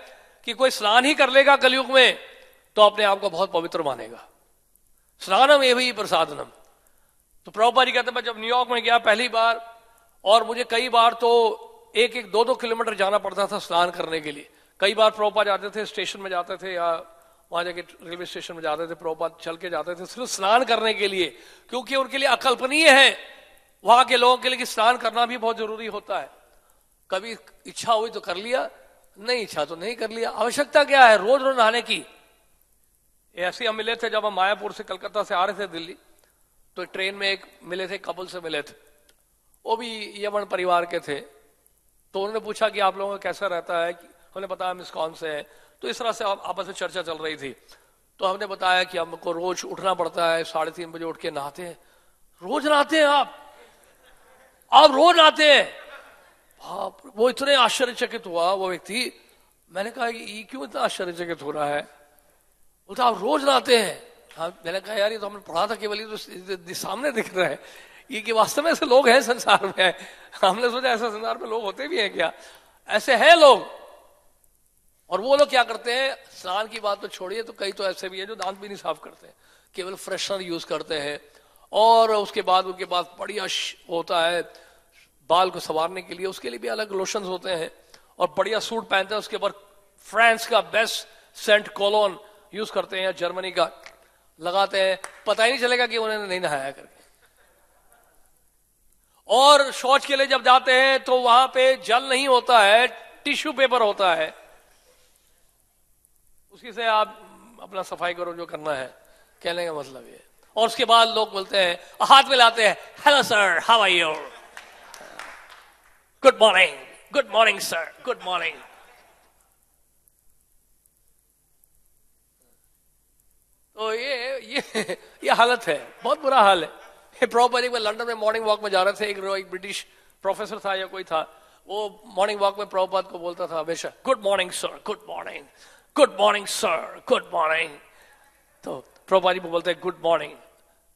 कि कोई स्नान ही कर लेगा कलयुग में तो अपने आप को बहुत पवित्र मानेगा। स्नानम एवं प्रसादनम। तो प्रभुपाद जी कहते हैं मैं जब न्यूयॉर्क में गया पहली बार, और मुझे कई बार तो 1-2 किलोमीटर जाना पड़ता था स्नान करने के लिए। कई बार प्रभुपाद जाते थे, स्टेशन में जाते थे या वहां जाके रेलवे स्टेशन में जाते थे, प्रभुपाद चल के जाते थे सिर्फ स्नान करने के लिए, क्योंकि उनके लिए अकल्पनीय है वहां के लोगों के लिए कि स्नान करना भी बहुत जरूरी होता है। कभी इच्छा हुई तो कर लिया, नहीं इच्छा तो नहीं कर लिया। आवश्यकता क्या है रोज रोज नहाने की? ऐसे हम मिले थे जब हम मायापुर से कलकत्ता से आ रहे थे दिल्ली, तो ट्रेन में एक मिले थे, कपल से मिले थे, वो भी यमन परिवार के थे। तो उन्होंने पूछा कि आप लोगों का कैसा रहता है, हमने बताया हम इस्कॉन से हैं। तो इस तरह से आपस में चर्चा चल रही थी। तो हमने बताया कि हमको रोज उठना पड़ता है, 3:30 बजे उठ के नहाते हैं। रोज नहाते हैं आप रोज नहाते हैं? वो इतने आश्चर्यचकित हुआ वो व्यक्ति। मैंने कहा कि ये क्यों इतना आश्चर्यचकित हो रहा है? बोलता आप रोज नहाते हैं? हाँ। मैंने कहा यार ये तो हमने पढ़ा था, केवल ये तो सामने दिख रहा है, ये कि वास्तव में ऐसे लोग हैं संसार में। हमने सोचा ऐसा संसार में लोग होते भी हैं क्या? ऐसे हैं लोग। और वो लोग क्या करते हैं, स्नान की बात तो छोड़िए, तो कई तो ऐसे भी है जो दांत भी नहीं साफ करते हैं, केवल फ्रेशनर यूज करते हैं। और उसके बाद उनके पास बढ़िया होता है बाल को संवारने के लिए, उसके लिए भी अलग लोशंस होते हैं। और बढ़िया सूट पहनते हैं, उसके ऊपर फ्रांस का बेस्ट सेंट कोलोन यूज करते हैं, जर्मनी का लगाते हैं, पता ही नहीं चलेगा कि उन्होंने नहीं नहाया करके। और शौच के लिए जब जाते हैं तो वहां पे जल नहीं होता है, टिश्यू पेपर होता है, उसी से आप अपना सफाई करो जो करना है, कहने का मतलब ये। और उसके बाद लोग बोलते हैं, हाथ मिलाते हैं, hello sir how are you, good morning sir, good morning. तो ये हालत है, बहुत बुरा हाल है। प्रॉपर एक बार लंदन में मॉर्निंग वॉक में जा रहे थे, एक ब्रिटिश प्रोफेसर था या कोई था, वो मॉर्निंग वॉक में प्रभुपाद को बोलता था हमेशा, good morning sir, good morning, good morning sir, good morning. तो प्रभुपाद जी को बोलते हैं गुड मॉर्निंग,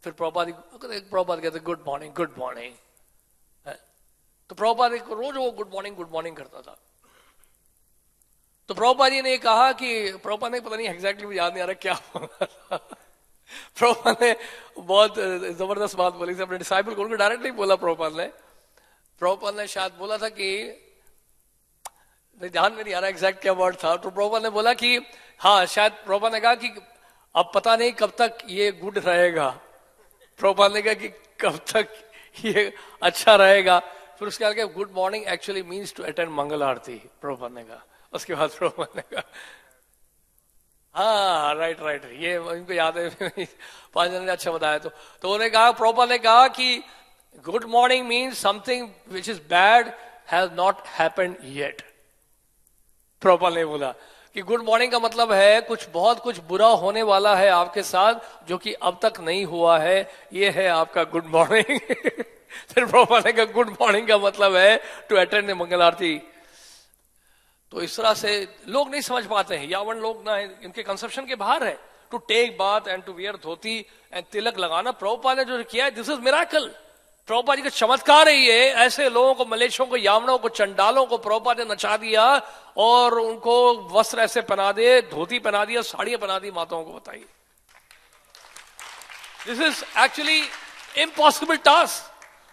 फिर प्रभुपाद कहते गुड मॉर्निंग, गुड मॉर्निंग। तो प्रभुपाद को रोज वो गुड मॉर्निंग करता था। तो प्रभुपाद जी ने कहा कि प्रभुपाद ने पता नहीं एग्जैक्टली याद नहीं आ रहा क्या प्रभुपाद ने बहुत जबरदस्त बात बोली थी अपने डिसाइपल को, डायरेक्टली बोला प्रभुपाद ने शायद बोला था कि ध्यान में नहीं आ रहा एग्जैक्ट क्या वर्ड था। तो प्रभुपाद ने बोला कि हाँ, शायद प्रभुपाद ने कहा कि अब पता नहीं कब तक ये गुड रहेगा। प्रभुपाद ने कहा कि कब तक ये अच्छा रहेगा। फिर उसके आगे good morning actually means to attend मंगल आरती, प्रभुपाद ने कहा। उसके बाद प्रभुपाद ने कहा हाँ राइट, ये इनको याद है 5 जन ने अच्छा बताया। तो उन्होंने कहा, प्रभुपाद ने कहा कि good morning means something which is bad has not happened yet. Prabhupada ने बोला कि गुड मॉर्निंग का मतलब है कुछ बुरा होने वाला है आपके साथ जो कि अब तक नहीं हुआ है, ये है आपका गुड मॉर्निंग। फिर प्रभुपाद ने कहा गुड मॉर्निंग का मतलब है टू अटेंड द मंगल आरती। तो इस तरह से लोग नहीं समझ पाते हैं, यावन लोग ना इनके कंसेप्शन के बाहर है। To take bath and to wear dhoti and tilak लगाना प्रभुपाद ने जो किया है, this is miracle. Prabhupada ji का चमत्कार है ये। ऐसे लोगों को, मलेशियों को, यावनों को, चंडालों को प्रभुपाद ने नचा दिया और उनको वस्त्र ऐसे पहना दिए, धोती पहना दिया, साड़ियां पहना दी, माताओं को बताइए। This is actually impossible task,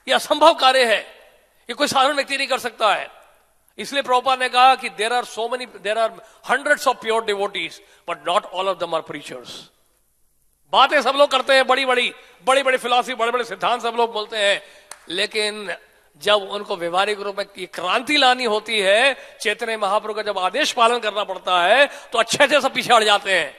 ये असंभव कार्य है, ये कोई साधारण व्यक्ति नहीं कर सकता है। इसलिए प्रभुपाद ने कहा कि there are hundreds of pure devotees but not all of them are preachers. बातें सब लोग करते हैं, बड़ी बड़ी फिलॉसफी, बड़े बड़े सिद्धांत सब लोग बोलते हैं, लेकिन जब उनको व्यवहारिक रूप में क्रांति लानी होती है, चैतन्य महाप्रभु का जब आदेश पालन करना पड़ता है, तो अच्छे सब पीछे हट जाते हैं।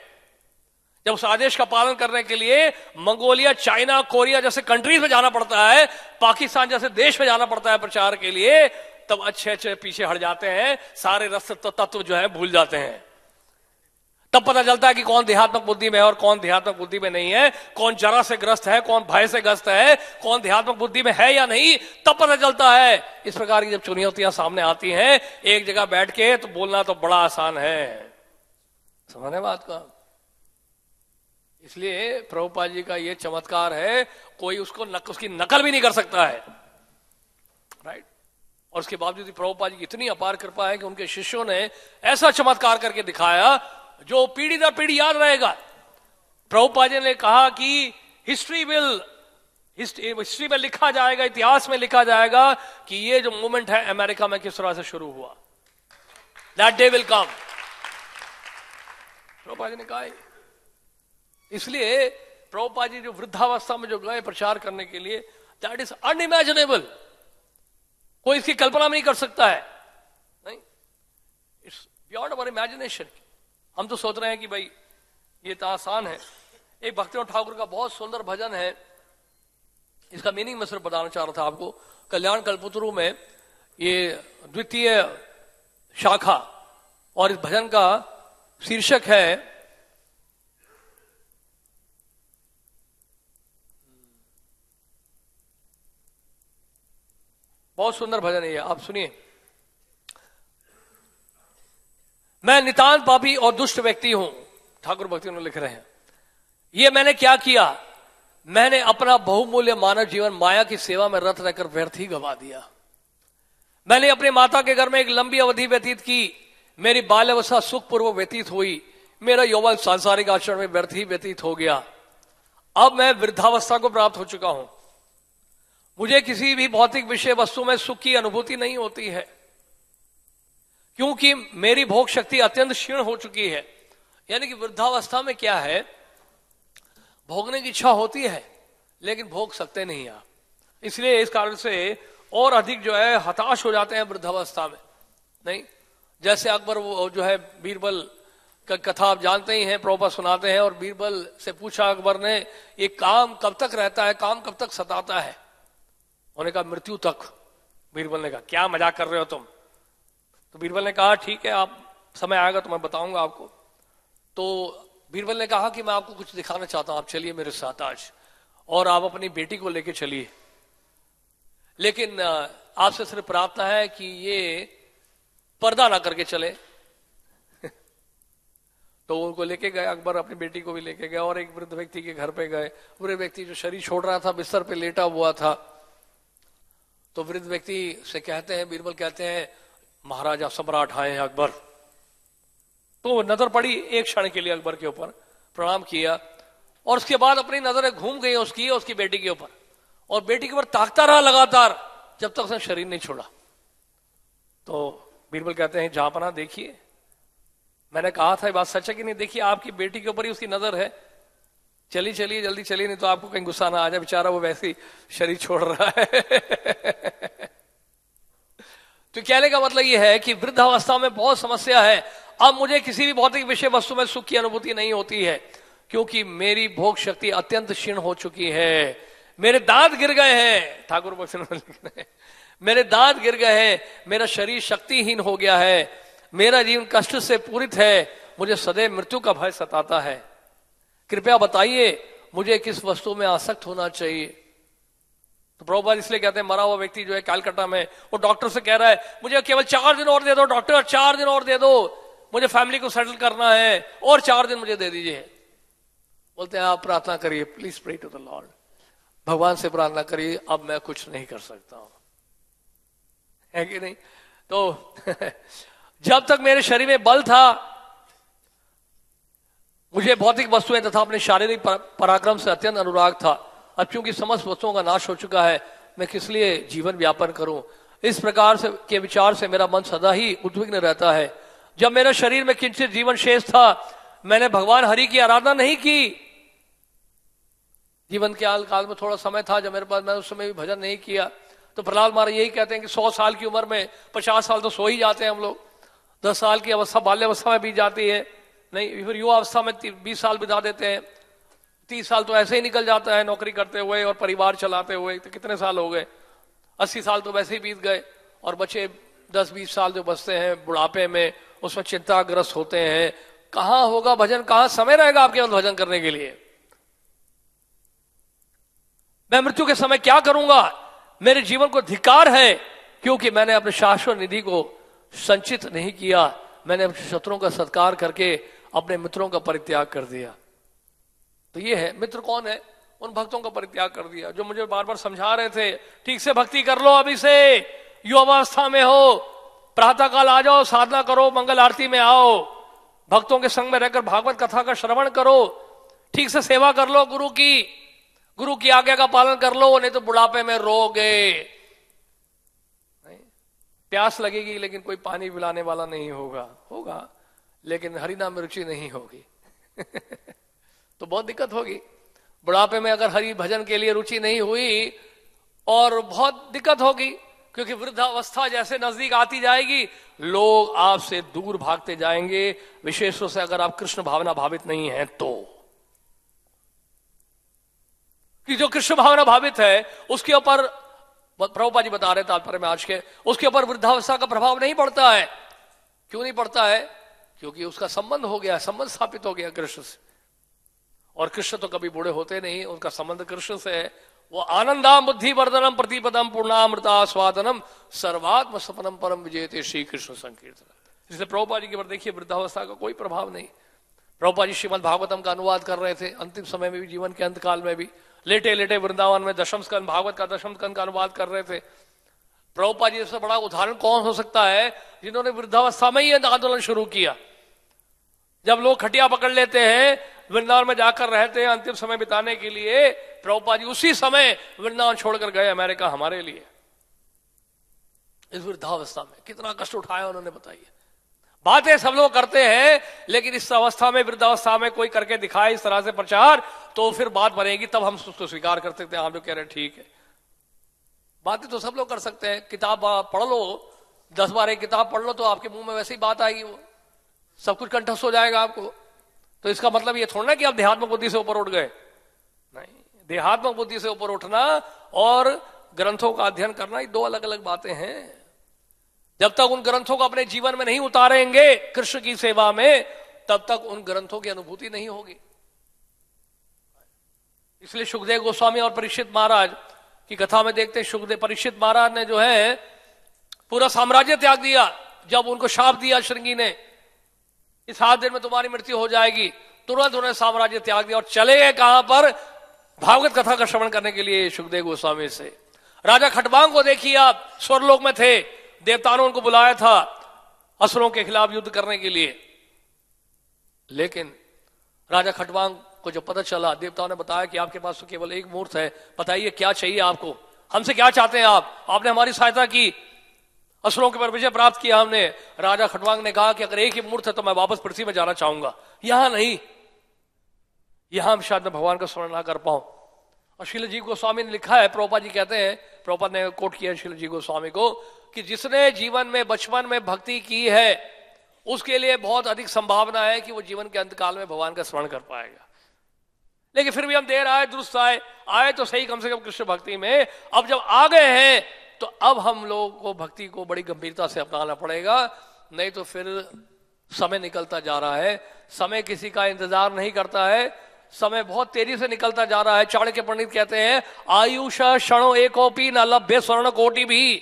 जब उस आदेश का पालन करने के लिए मंगोलिया, चाइना, कोरिया जैसे कंट्रीज में जाना पड़ता है, पाकिस्तान जैसे देश में जाना पड़ता है प्रचार के लिए, तब अच्छे पीछे हट जाते हैं, सारे रस तत्व जो है भूल जाते हैं। तब पता चलता है कि कौन देहात्मक बुद्धि में है और कौन देहात्मक बुद्धि में नहीं है, कौन जरा से ग्रस्त है, कौन भय से ग्रस्त है, कौन देहात्मक बुद्धि में है या नहीं, तब पता चलता है। इस प्रकार की जब चुनौतियां सामने आती हैं, एक जगह बैठ के तो बोलना तो बड़ा आसान है, समझने बात का। इसलिए प्रभुपाद जी का ये चमत्कार है, कोई उसकी नकल भी नहीं कर सकता है, राइट। और उसके बावजूद प्रभुपाद जी की इतनी अपार कृपा है कि उनके शिष्यों ने ऐसा चमत्कार करके दिखाया जो पीढ़ी दर पीढ़ी याद रहेगा। प्रभुपाद जी ने कहा कि हिस्ट्री में लिखा जाएगा, इतिहास में लिखा जाएगा कि ये जो मूवमेंट है अमेरिका में किस तरह से शुरू हुआ। That day will come. Prabhupada ji ने कहा। इसलिए प्रभुपाद जी जो वृद्धावस्था में जो गए प्रचार करने के लिए, दैट इज अनइमेजिनेबल। कोई इसकी कल्पना भी नहीं कर सकता है। नहीं, इट्स बियॉन्ड अवर इमेजिनेशन। हम तो सोच रहे हैं कि भाई ये तो आसान है। एक भक्तिनाथ ठाकुर का बहुत सुंदर भजन है, इसका मीनिंग मैं सिर्फ बताना चाह रहा था आपको। कल्याण कल्पतरु में ये द्वितीय शाखा, और इस भजन का शीर्षक है बहुत सुंदर भजन है ये, आप सुनिए। मैं नितांत पापी और दुष्ट व्यक्ति हूं, ठाकुर भक्ति में लिख रहे हैं। ये मैंने क्या किया? मैंने अपना बहुमूल्य मानव जीवन माया की सेवा में रत रहकर व्यर्थ ही गवा दिया। मैंने अपने माता के घर में एक लंबी अवधि व्यतीत की। मेरी बाल्यावस्था सुखपूर्वक व्यतीत हुई। मेरा यौवन सांसारिक आचरण में व्यर्थ ही व्यतीत हो गया। अब मैं वृद्धावस्था को प्राप्त हो चुका हूं। मुझे किसी भी भौतिक विषय वस्तु में सुख की अनुभूति नहीं होती है, क्योंकि मेरी भोग शक्ति अत्यंत क्षीण हो चुकी है। यानी कि वृद्धावस्था में क्या है, भोगने की इच्छा होती है लेकिन भोग सकते नहीं आप। इसलिए इस कारण से और अधिक जो है हताश हो जाते हैं वृद्धावस्था में। नहीं, जैसे अकबर वो जो है बीरबल का कथा आप जानते ही हैं, प्रभुपाद सुनाते हैं। और बीरबल से पूछा अकबर ने, ये काम कब तक रहता है, काम कब तक सताता है? उन्होंने कहा मृत्यु तक। बीरबल ने कहा क्या मजाक कर रहे हो तुम? तो बीरबल ने कहा ठीक है, आप समय आएगा तो मैं बताऊंगा आपको। तो बीरबल ने कहा कि मैं आपको कुछ दिखाना चाहता हूं, आप चलिए मेरे साथ आज, और आप अपनी बेटी को लेके चलिए, लेकिन आपसे सिर्फ प्रार्थना है कि ये पर्दा ना करके चले। तो उनको लेके गए, अकबर अपनी बेटी को भी लेके गए और एक वृद्ध व्यक्ति के घर पे गए। वृद्ध व्यक्ति जो शरीर छोड़ रहा था, बिस्तर पे लेटा हुआ था। तो वृद्ध व्यक्ति से कहते हैं, बीरबल कहते हैं, महाराजा सम्राट आए हैं अकबर। तो नजर पड़ी एक क्षण के लिए अकबर के ऊपर, प्रणाम किया, और उसके बाद अपनी नजरें घूम गई उसकी और उसकी बेटी के ऊपर, और बेटी के ऊपर ताकता रहा लगातार जब तक उसने शरीर नहीं छोड़ा। तो बीरबल कहते हैं, जहांपना देखिए, मैंने कहा था ये बात सच है कि नहीं? देखिए आपकी बेटी के ऊपर ही उसकी नजर है, चलिए चलिए जल्दी चलिए, नहीं तो आपको कहीं गुस्सा ना आ जाए, बेचारा वो वैसे ही शरीर छोड़ रहा है। तो कहने का मतलब ये है कि वृद्धावस्था में बहुत समस्या है। अब मुझे किसी भी भौतिक विषय वस्तु में सुख की अनुभूति नहीं होती है, क्योंकि मेरी भोग शक्ति अत्यंत क्षीण हो चुकी है। मेरे दांत गिर गए हैं, ठाकुर बख्श लिख रहे हैं, मेरे दांत गिर गए हैं, मेरा शरीर शक्तिहीन हो गया है, मेरा जीवन कष्ट से पूरित है, मुझे सदैव मृत्यु का भय सताता है। कृपया बताइए मुझे किस वस्तु में आसक्त होना चाहिए? तो प्रभुपाद इसलिए कहते हैं, मरा हुआ व्यक्ति जो है कलकत्ता में, वो डॉक्टर से कह रहा है, मुझे केवल 4 दिन और दे दो डॉक्टर, 4 दिन और दे दो, मुझे फैमिली को सेटल करना है, और 4 दिन मुझे दे दीजिए। बोलते हैं आप प्रार्थना करिए, please pray to the lord, भगवान से प्रार्थना करिए, अब मैं कुछ नहीं कर सकता हूं, है कि नहीं? तो जब तक मेरे शरीर में बल था, मुझे भौतिक वस्तुएं तथा अपने शारीरिक पराक्रम से अत्यंत अनुराग था। अब क्योंकि समस्त वस्तुओं का नाश हो चुका है, मैं किस लिए जीवन व्यापन करूं? इस प्रकार से के विचार से मेरा मन सदा ही उद्विग्न रहता है। जब मेरे शरीर में किंचित जीवन शेष था, मैंने भगवान हरि की आराधना नहीं की। जीवन के काल में थोड़ा समय था जब मेरे पास, मैं उस समय भी भजन नहीं किया। तो प्रहलाद महाराज यही कहते हैं कि 100 साल की उम्र में 50 साल तो सो ही जाते हैं हम लोग, 10 साल की अवस्था बाल्यावस्था में बीत जाती है, नहीं फिर युवा अवस्था में 20 साल बिता देते हैं, 30 साल तो ऐसे ही निकल जाता है नौकरी करते हुए और परिवार चलाते हुए। तो कितने साल हो गए? 80 साल तो वैसे ही बीत गए, और बचे 10-20 साल जो बचते हैं बुढ़ापे में, उसमें चिंताग्रस्त होते हैं। कहां होगा भजन, कहां समय रहेगा आपके पास भजन करने के लिए? मैं मृत्यु के समय क्या करूंगा? मेरे जीवन को धिक्कार है, क्योंकि मैंने अपने शाश्वत निधि को संचित नहीं किया। मैंने अपने शत्रुओं का सत्कार करके अपने मित्रों का परित्याग कर दिया। तो ये है, मित्र कौन है? उन भक्तों का परित्याग कर दिया जो मुझे बार बार समझा रहे थे, ठीक से भक्ति कर लो, अभी से युवावस्था में हो, प्रातः काल आ जाओ, साधना करो, मंगल आरती में आओ, भक्तों के संग में रहकर भागवत कथा का श्रवण करो, ठीक से सेवा कर लो गुरु की, गुरु की आज्ञा का पालन कर लो, नहीं तो बुढ़ापे में रोगे। प्यास लगेगी लेकिन कोई पानी पिलाने वाला नहीं होगा लेकिन हरिनाम में रुचि नहीं होगी तो बहुत दिक्कत होगी। बुढ़ापे में अगर हरि भजन के लिए रुचि नहीं हुई और बहुत दिक्कत होगी, क्योंकि वृद्धावस्था जैसे नजदीक आती जाएगी लोग आपसे दूर भागते जाएंगे, विशेष रूप से अगर आप कृष्ण भावना भावित नहीं हैं तो। कि जो कृष्ण भावना भावित है उसके ऊपर प्रभुपाद जी बता रहे तात्पर्य में आज के, उसके ऊपर वृद्धावस्था का प्रभाव नहीं पड़ता है। क्यों नहीं पड़ता है? क्योंकि उसका संबंध हो गया, संबंध स्थापित हो गया कृष्ण से। और कृष्ण तो कभी बूढ़े होते नहीं, उनका संबंध कृष्ण से है। वो आनंदाम बुद्धि वर्धनम प्रतिपदम पूर्णामृता स्वादनम सर्वात्म सपनम परम विजयते श्री कृष्ण संकीर्तन। इसलिए प्रभुपाद जी के ऊपर देखिए वृद्धावस्था का कोई प्रभाव नहीं। प्रभुपाद जी श्रीमद् भागवतम का अनुवाद कर रहे थे अंतिम समय में भी, जीवन के अंत काल में भी, लेटे लेटे वृंदावन में दशम स्कंद भागवत का दशम स्कंद का अनुवाद कर रहे थे। प्रभुपाद जी से बड़ा उदाहरण कौन हो सकता है जिन्होंने वृद्धावस्था में ही आंदोलन शुरू किया। जब लोग खटिया पकड़ लेते हैं, वृंदावन में जाकर रहते हैं अंतिम समय बिताने के लिए, प्रभुपाद जी उसी समय वृंदावन छोड़कर गए अमेरिका हमारे लिए। इस वृद्धावस्था में कितना कष्ट उठाया उन्होंने, बताइए। बातें सब लोग करते हैं लेकिन इस अवस्था में, वृद्धावस्था में कोई करके दिखाए इस तरह से प्रचार, तो फिर बात बनेगी, तब हम उसको स्वीकार कर सकते हैं। आप लोग कह रहे हैं ठीक है, बातें तो सब लोग कर सकते हैं। किताब पढ़ लो, 10-12 किताब पढ़ लो तो आपके मुंह में वैसी बात आएगी, वो सब कुछ कंठस्थ हो जाएगा आपको। तो इसका मतलब ये थोड़ा ना कि आप देहात्मक बुद्धि से ऊपर उठ गए, नहीं। देहात्मक बुद्धि से ऊपर उठना और ग्रंथों का अध्ययन करना ये दो अलग अलग बातें हैं। जब तक उन ग्रंथों को अपने जीवन में नहीं उतारेंगे कृष्ण की सेवा में, तब तक उन ग्रंथों की अनुभूति नहीं होगी। इसलिए सुखदेव गोस्वामी और परीक्षित महाराज की कथा में देखते हैं, सुखदेव परीक्षित महाराज ने जो है पूरा साम्राज्य त्याग दिया। जब उनको शाप दिया श्रृंगी ने, इस 7 दिन में तुम्हारी मृत्यु हो जाएगी, तुरंत उन्होंने साम्राज्य त्याग दिया और चले गए कहां पर? भागवत कथा का श्रवण करने के लिए सुखदेव गोस्वामी से। राजा खटवांग को देखिए आप, स्वर्लोक में थे, देवताओं ने उनको बुलाया था असुरों के खिलाफ युद्ध करने के लिए। लेकिन राजा खटवांग को जब पता चला, देवताओं ने बताया कि आपके पास तो केवल एक मूर्त है, बताइए क्या चाहिए आपको, हमसे क्या चाहते हैं आप? आपने हमारी सहायता की, असुरों के पर विजय प्राप्त किया हमने। राजा खटवांग ने कहा कि अगर एक ही मूर्त है तो मैं वापस पृथ्वी में जाना चाहूंगा, यहां नहीं, यहां शायद मैं भगवान का स्मरण ना कर पाऊं। और श्रील जी गोस्वामी ने लिखा है, प्रभुपाद जी कहते हैं, प्रभुपाद ने कोट किया श्रील जी गोस्वामी को, कि जिसने जीवन में बचपन में भक्ति की है उसके लिए बहुत अधिक संभावना है कि वो जीवन के अंतकाल में भगवान का स्मरण कर पाएगा। लेकिन फिर भी हम देर आए दुरुस्त आए तो सही, कम से कम कृष्ण भक्ति में। अब जब आ गए हैं तो अब हम लोगों को भक्ति को बड़ी गंभीरता से अपनाना पड़ेगा, नहीं तो फिर समय निकलता जा रहा है। समय किसी का इंतजार नहीं करता है, समय बहुत तेजी से निकलता जा रहा है। चाणक्य पंडित कहते हैं, आयुष क्षणों एकोपी न लभ्य स्वर्ण कोटि भी,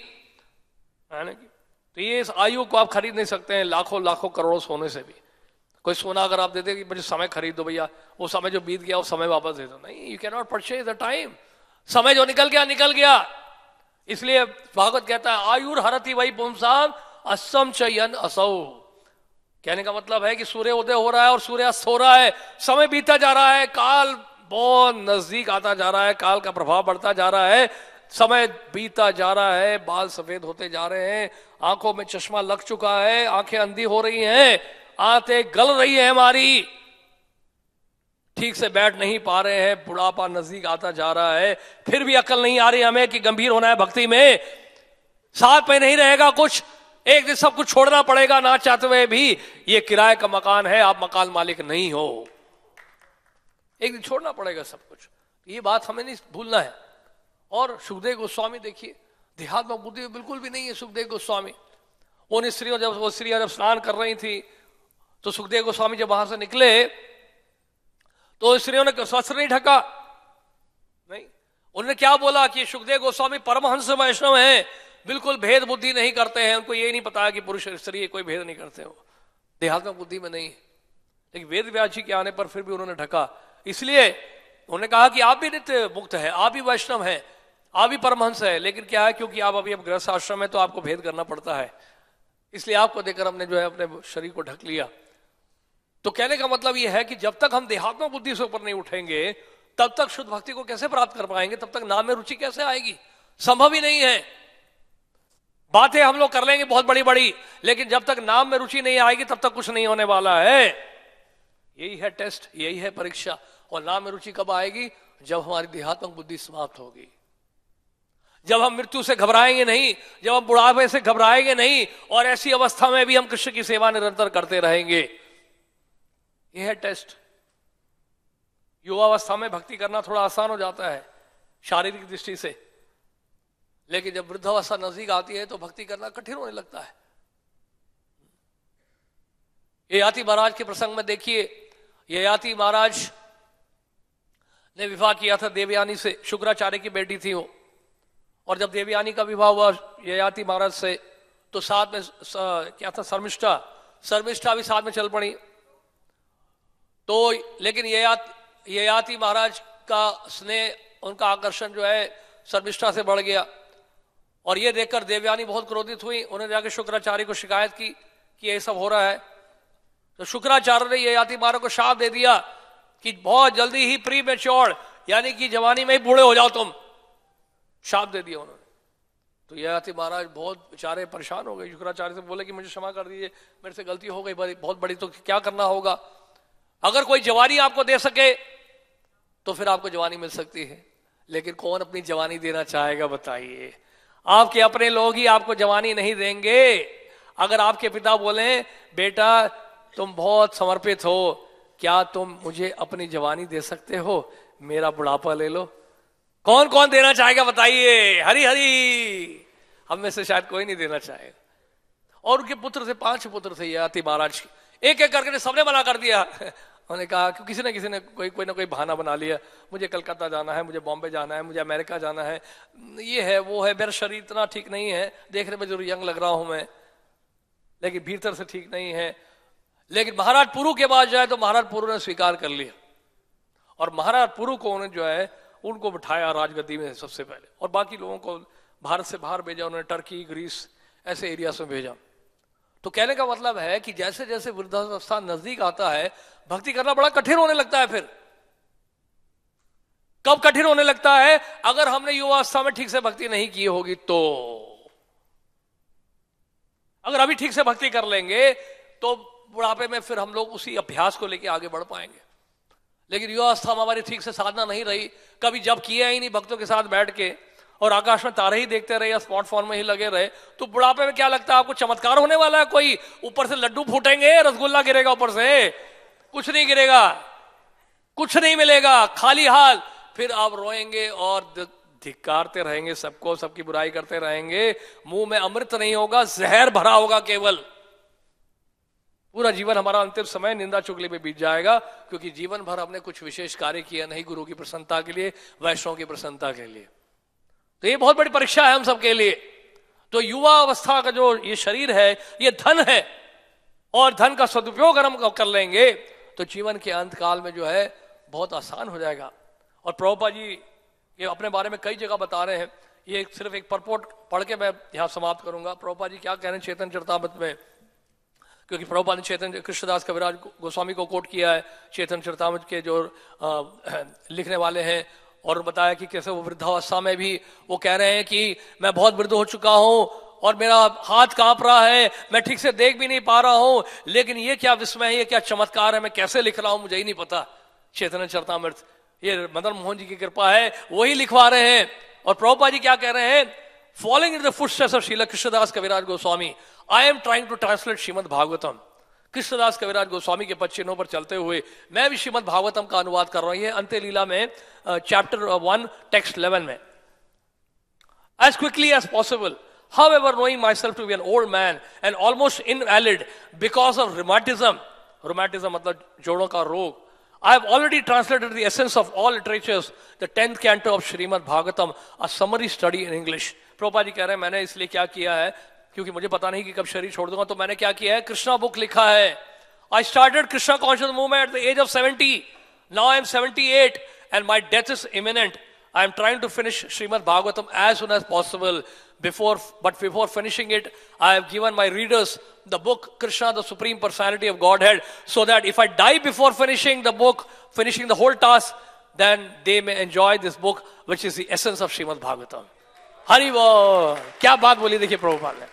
है ना? तो ये इस आयु को आप खरीद नहीं सकते हैं लाखों लाखों करोड़ों सोने से भी। कोई सोना अगर आप देते कि मुझे समय खरीद दो भैया, वो समय जो बीत गया वो समय वापस दे दो, नहीं, you can not purchase the time. समय जो निकल गया निकल गया। इसलिए भागवत कहता है, आयुर हरति वही पुंसाम असम चयन असौ। कहने का मतलब है कि सूर्य उदय हो रहा है और सूर्य अस्त हो रहा है, समय बीतता जा रहा है, काल बहुत नजदीक आता जा रहा है, काल का प्रभाव बढ़ता जा रहा है, समय बीतता जा रहा है, बाल सफेद होते जा रहे हैं, आंखों में चश्मा लग चुका है, आंखें अंधी हो रही हैं, आंतें गल रही है हमारी, ठीक से बैठ नहीं पा रहे हैं, बुढ़ापा नजदीक आता जा रहा है, फिर भी अकल नहीं आ रही हमें कि गंभीर होना है भक्ति में। साथ में नहीं रहेगा कुछ, एक दिन सब कुछ छोड़ना पड़ेगा ना चाहते हुए भी। ये किराए का मकान है, आप मकान मालिक नहीं हो, एक दिन छोड़ना पड़ेगा सब कुछ। ये बात हमें नहीं भूलना है। और सुखदेव गोस्वामी देखिए, देहात्मक बुद्धि बिल्कुल भी नहीं है सुखदेव गोस्वामी। उन स्त्रियों जब स्नान कर रही थी तो सुखदेव गोस्वामी जब वहां से निकले तो स्त्रियों ने वस्त्र नहीं ढका, नहीं, उन्होंने क्या बोला कि सुखदेव गोस्वामी परमहंस वैष्णव हैं, बिल्कुल भेद बुद्धि नहीं करते हैं, उनको ये नहीं पता है कि पुरुष स्त्री कोई भेद नहीं करते हो, देहात्मक बुद्धि में नहीं। लेकिन वेद व्यास जी के आने पर फिर भी उन्होंने ढका, इसलिए उन्होंने कहा कि आप भी नित्य मुक्त है, आप भी वैष्णव हैं, आप भी परमहंस है। लेकिन क्या है, क्योंकि आप अभी अब गृहस्थ आश्रम है तो आपको भेद करना पड़ता है, इसलिए आपको देकर हमने जो है अपने शरीर को ढक लिया। तो कहने का मतलब यह है कि जब तक हम देहात्मक बुद्धि से ऊपर नहीं उठेंगे तब तक शुद्ध भक्ति को कैसे प्राप्त कर पाएंगे? तब तक नाम में रुचि कैसे आएगी? संभव ही नहीं है। बातें हम लोग कर लेंगे बहुत बड़ी बड़ी, लेकिन जब तक नाम में रुचि नहीं आएगी तब तक कुछ नहीं होने वाला है। यही है टेस्ट, यही है परीक्षा। और नाम में रुचि कब आएगी? जब हमारी देहात्मक बुद्धि समाप्त होगी, जब हम मृत्यु से घबराएंगे नहीं, जब हम बुढ़ापे से घबराएंगे नहीं, और ऐसी अवस्था में भी हम कृष्ण की सेवा निरंतर करते रहेंगे। यह है टेस्ट। युवावस्था में भक्ति करना थोड़ा आसान हो जाता है शारीरिक दृष्टि से, लेकिन जब वृद्धावस्था नजदीक आती है तो भक्ति करना कठिन होने लगता है। ययाति महाराज के प्रसंग में देखिए, ययाति महाराज ने विवाह किया था देवयानी से, शुक्राचार्य की बेटी थी वो। और जब देवयानी का विवाह हुआ ययाति महाराज से, तो साथ में क्या था, शर्मिष्ठा भी साथ में चल पड़ी। तो लेकिन ययाति महाराज का स्नेह, उनका आकर्षण जो है शर्मिष्ठा से बढ़ गया। और ये देखकर देवयानी बहुत क्रोधित हुई। उन्होंने जाकर शुक्राचार्य को शिकायत की कि ये सब हो रहा है। तो शुक्राचार्य ने ययाति महाराज को शाप दे दिया कि बहुत जल्दी ही प्री मैच्योर, यानी कि जवानी में ही बूढ़े हो जाओ तुम। शाप दे दिया उन्होंने। तो ययाति महाराज बहुत बेचारे परेशान हो गए। शुक्राचार्य से बोले कि मुझे क्षमा कर दीजिए, मेरे से गलती हो गई बहुत बड़ी, तो क्या करना होगा? अगर कोई जवानी आपको दे सके तो फिर आपको जवानी मिल सकती है, लेकिन कौन अपनी जवानी देना चाहेगा बताइए? आपके अपने लोग ही आपको जवानी नहीं देंगे। अगर आपके पिता बोले बेटा तुम बहुत समर्पित हो, क्या तुम मुझे अपनी जवानी दे सकते हो, मेरा बुढ़ापा ले लो? कौन कौन देना चाहेगा बताइए? हरी हरी। हम में से शायद कोई नहीं देना चाहेगा। और उनके पुत्र थे, 5 पुत्र थे ययाति महाराज के। एक एक करके सबने मना कर दिया। उन्होंने कहा कि किसी ने कोई ना कोई बहाना बना लिया, मुझे कलकत्ता जाना है, मुझे बॉम्बे जाना है, मुझे अमेरिका जाना है, ये है वो है, मेरा शरीर इतना ठीक नहीं है, देखने में जरूर यंग लग रहा हूं मैं, लेकिन भीतर से ठीक नहीं है। लेकिन महाराज पुरु के बाद जाए तो महाराज पुरु ने स्वीकार कर लिया, और महाराज पुरु को उन्होंने जो है उनको बिठाया राजगद्दी में सबसे पहले, और बाकी लोगों को भारत से बाहर भेजा। उन्होंने टर्की, ग्रीस ऐसे एरिया में भेजा। तो कहने का मतलब है कि जैसे जैसे वृद्धावस्था नजदीक आता है, भक्ति करना बड़ा कठिन होने लगता है। फिर कब कठिन होने लगता है? अगर हमने युवावस्था में ठीक से भक्ति नहीं की होगी तो। अगर अभी ठीक से भक्ति कर लेंगे तो बुढ़ापे में फिर हम लोग उसी अभ्यास को लेके आगे बढ़ पाएंगे। लेकिन युवावस्था में हमारी ठीक से साधना नहीं रही, कभी जब किया ही नहीं भक्तों के साथ बैठ के, और आकाश में तारे ही देखते रहे या स्मार्टफोन में ही लगे रहे, तो बुढ़ापे में क्या लगता है आपको? चमत्कार होने वाला है, कोई ऊपर से लड्डू फूटेंगे, रसगुल्ला गिरेगा ऊपर से? कुछ नहीं गिरेगा, कुछ नहीं मिलेगा, खाली हाल। फिर आप रोएंगे और धिक्कारते रहेंगे सबको, सबकी बुराई करते रहेंगे। मुंह में अमृत नहीं होगा, जहर भरा होगा केवल। पूरा जीवन हमारा अंतिम समय निंदा चुगली में बीत जाएगा, क्योंकि जीवन भर हमने कुछ विशेष कार्य किया नहीं गुरु की प्रसन्नता के लिए, वैष्णव की प्रसन्नता के लिए। तो ये बहुत बड़ी परीक्षा है हम सबके लिए। तो युवा अवस्था का जो ये शरीर है, ये धन है, और धन का सदुपयोग अगर हम कर लेंगे तो जीवन के अंत काल में जो है बहुत आसान हो जाएगा। और प्रभुपाद जी ये अपने बारे में कई जगह बता रहे हैं। ये सिर्फ एक परपोट पढ़ के मैं यहाँ समाप्त करूंगा। प्रभुपाद जी क्या कह रहे हैं चेतन चरितामृत में, क्योंकि प्रभुपाद ने चेतन कृष्णदास कविराज गोस्वामी को कोट किया है, चेतन चरितामृत के जो लिखने वाले हैं, और बताया कि कैसे वो वृद्धावस्था में भी वो कह रहे हैं कि मैं बहुत वृद्ध हो चुका हूं और मेरा हाथ कांप रहा है, मैं ठीक से देख भी नहीं पा रहा हूं, लेकिन ये क्या विस्मय है, ये क्या चमत्कार है, मैं कैसे लिख रहा हूं मुझे ही नहीं पता। चेतन चरितामृत ये मदन मोहन जी की कृपा है, वही लिखवा रहे हैं। और प्रभुपाद जी क्या कह रहे हैं? Following in the footsteps of Srila Krishnadas Kaviraj Goswami, I am trying to translate Srimad Bhagavatam. Krishnadas Kaviraj Goswami के पद चिन्हों पर चलते हुए मैं भी श्रीमद् भागवतम का अनुवाद कर रहा हूं। ये अंत्य लीला में चैप्टर 1 टेक्स्ट 11 में। As quickly as possible, however, knowing myself to be an old man and almost invalid because of rheumatism, rheumatism मतलब जोड़ों का रोग, I have already translated the essence of all literatures, the 10th canto of Srimad Bhagavatam, a summary study in English. Prabhupada ji कह रहे हैं मैंने इसलिए क्या किया है, क्योंकि मुझे पता नहीं कि कब शरीर छोड़ दूंगा, तो मैंने क्या किया है, कृष्णा बुक लिखा है। I started Krishna conscious movement at the age of 70. Now I am 78 and my death is imminent. I am trying to finish Srimad Bhagavatam as soon as possible. But before finishing it, I have given my readers the book Krishna, the Supreme Personality of Godhead, so that if I die before finishing the book, finishing the whole task, then they may enjoy this book, which is the essence of Srimad Bhagavatam. Hari बोल, क्या बात बोली देखिए प्रभुपाद ने।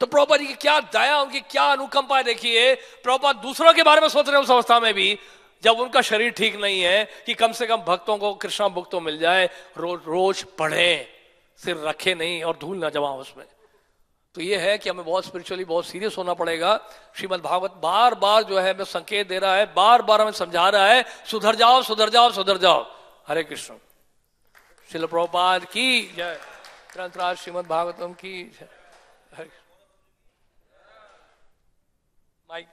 तो प्रभुपाद जी की क्या दया, उनकी क्या अनुकंपा देखिए। प्रभुपाद दूसरों के बारे में सोच रहे हैं उस अवस्था में भी, जब उनका शरीर ठीक नहीं है, कि कम से कम भक्तों को कृष्णा बुक तो मिल जाए, रोज रोज पढ़े, सिर रखे नहीं और धूल ना जमा उसमें। तो ये है कि हमें बहुत स्पिरिचुअली बहुत सीरियस होना पड़ेगा। श्रीमद् भागवत बार बार जो है हमें संकेत दे रहा है, बार बार हमें समझा रहा है, सुधर जाओ सुधर जाओ सुधर जाओ। हरे कृष्ण। श्रील प्रभुपाद की जय। ग्रंथराज श्रीमद् भागवतम की जय। हरे माइक